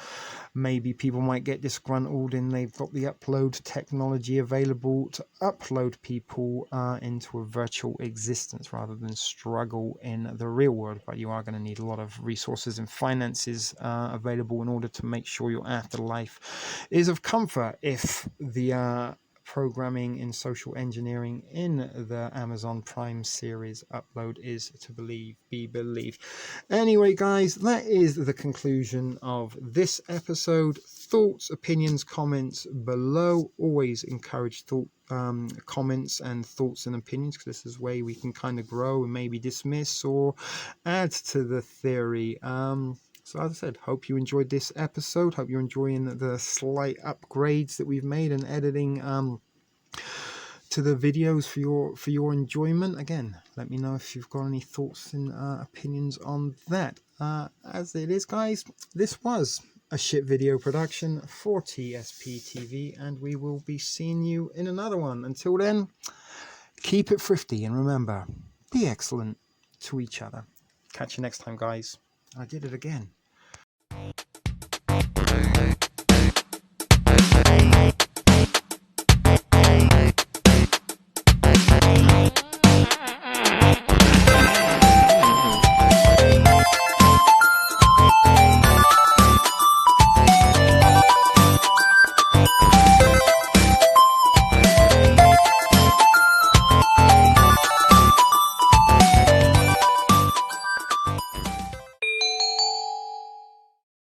maybe people might get disgruntled and they've got the upload technology available to upload people into a virtual existence rather than struggle in the real world. But you are going to need a lot of resources and finances available in order to make sure your afterlife is of comfort. If the programming in social engineering in the Amazon Prime series upload is to be believed. Anyway, guys, that is the conclusion of this episode. Thoughts, opinions, comments below. Always encourage comments and thoughts and opinions, because this is where we can kind of grow and maybe dismiss or add to the theory. So as I said, hope you enjoyed this episode. Hope you're enjoying the slight upgrades that we've made in editing to the videos for your enjoyment. Again, let me know if you've got any thoughts and opinions on that. As it is, guys, this was a shit video production for TSP TV, and we will be seeing you in another one. Until then, keep it thrifty, and remember, be excellent to each other. Catch you next time, guys. I did it again.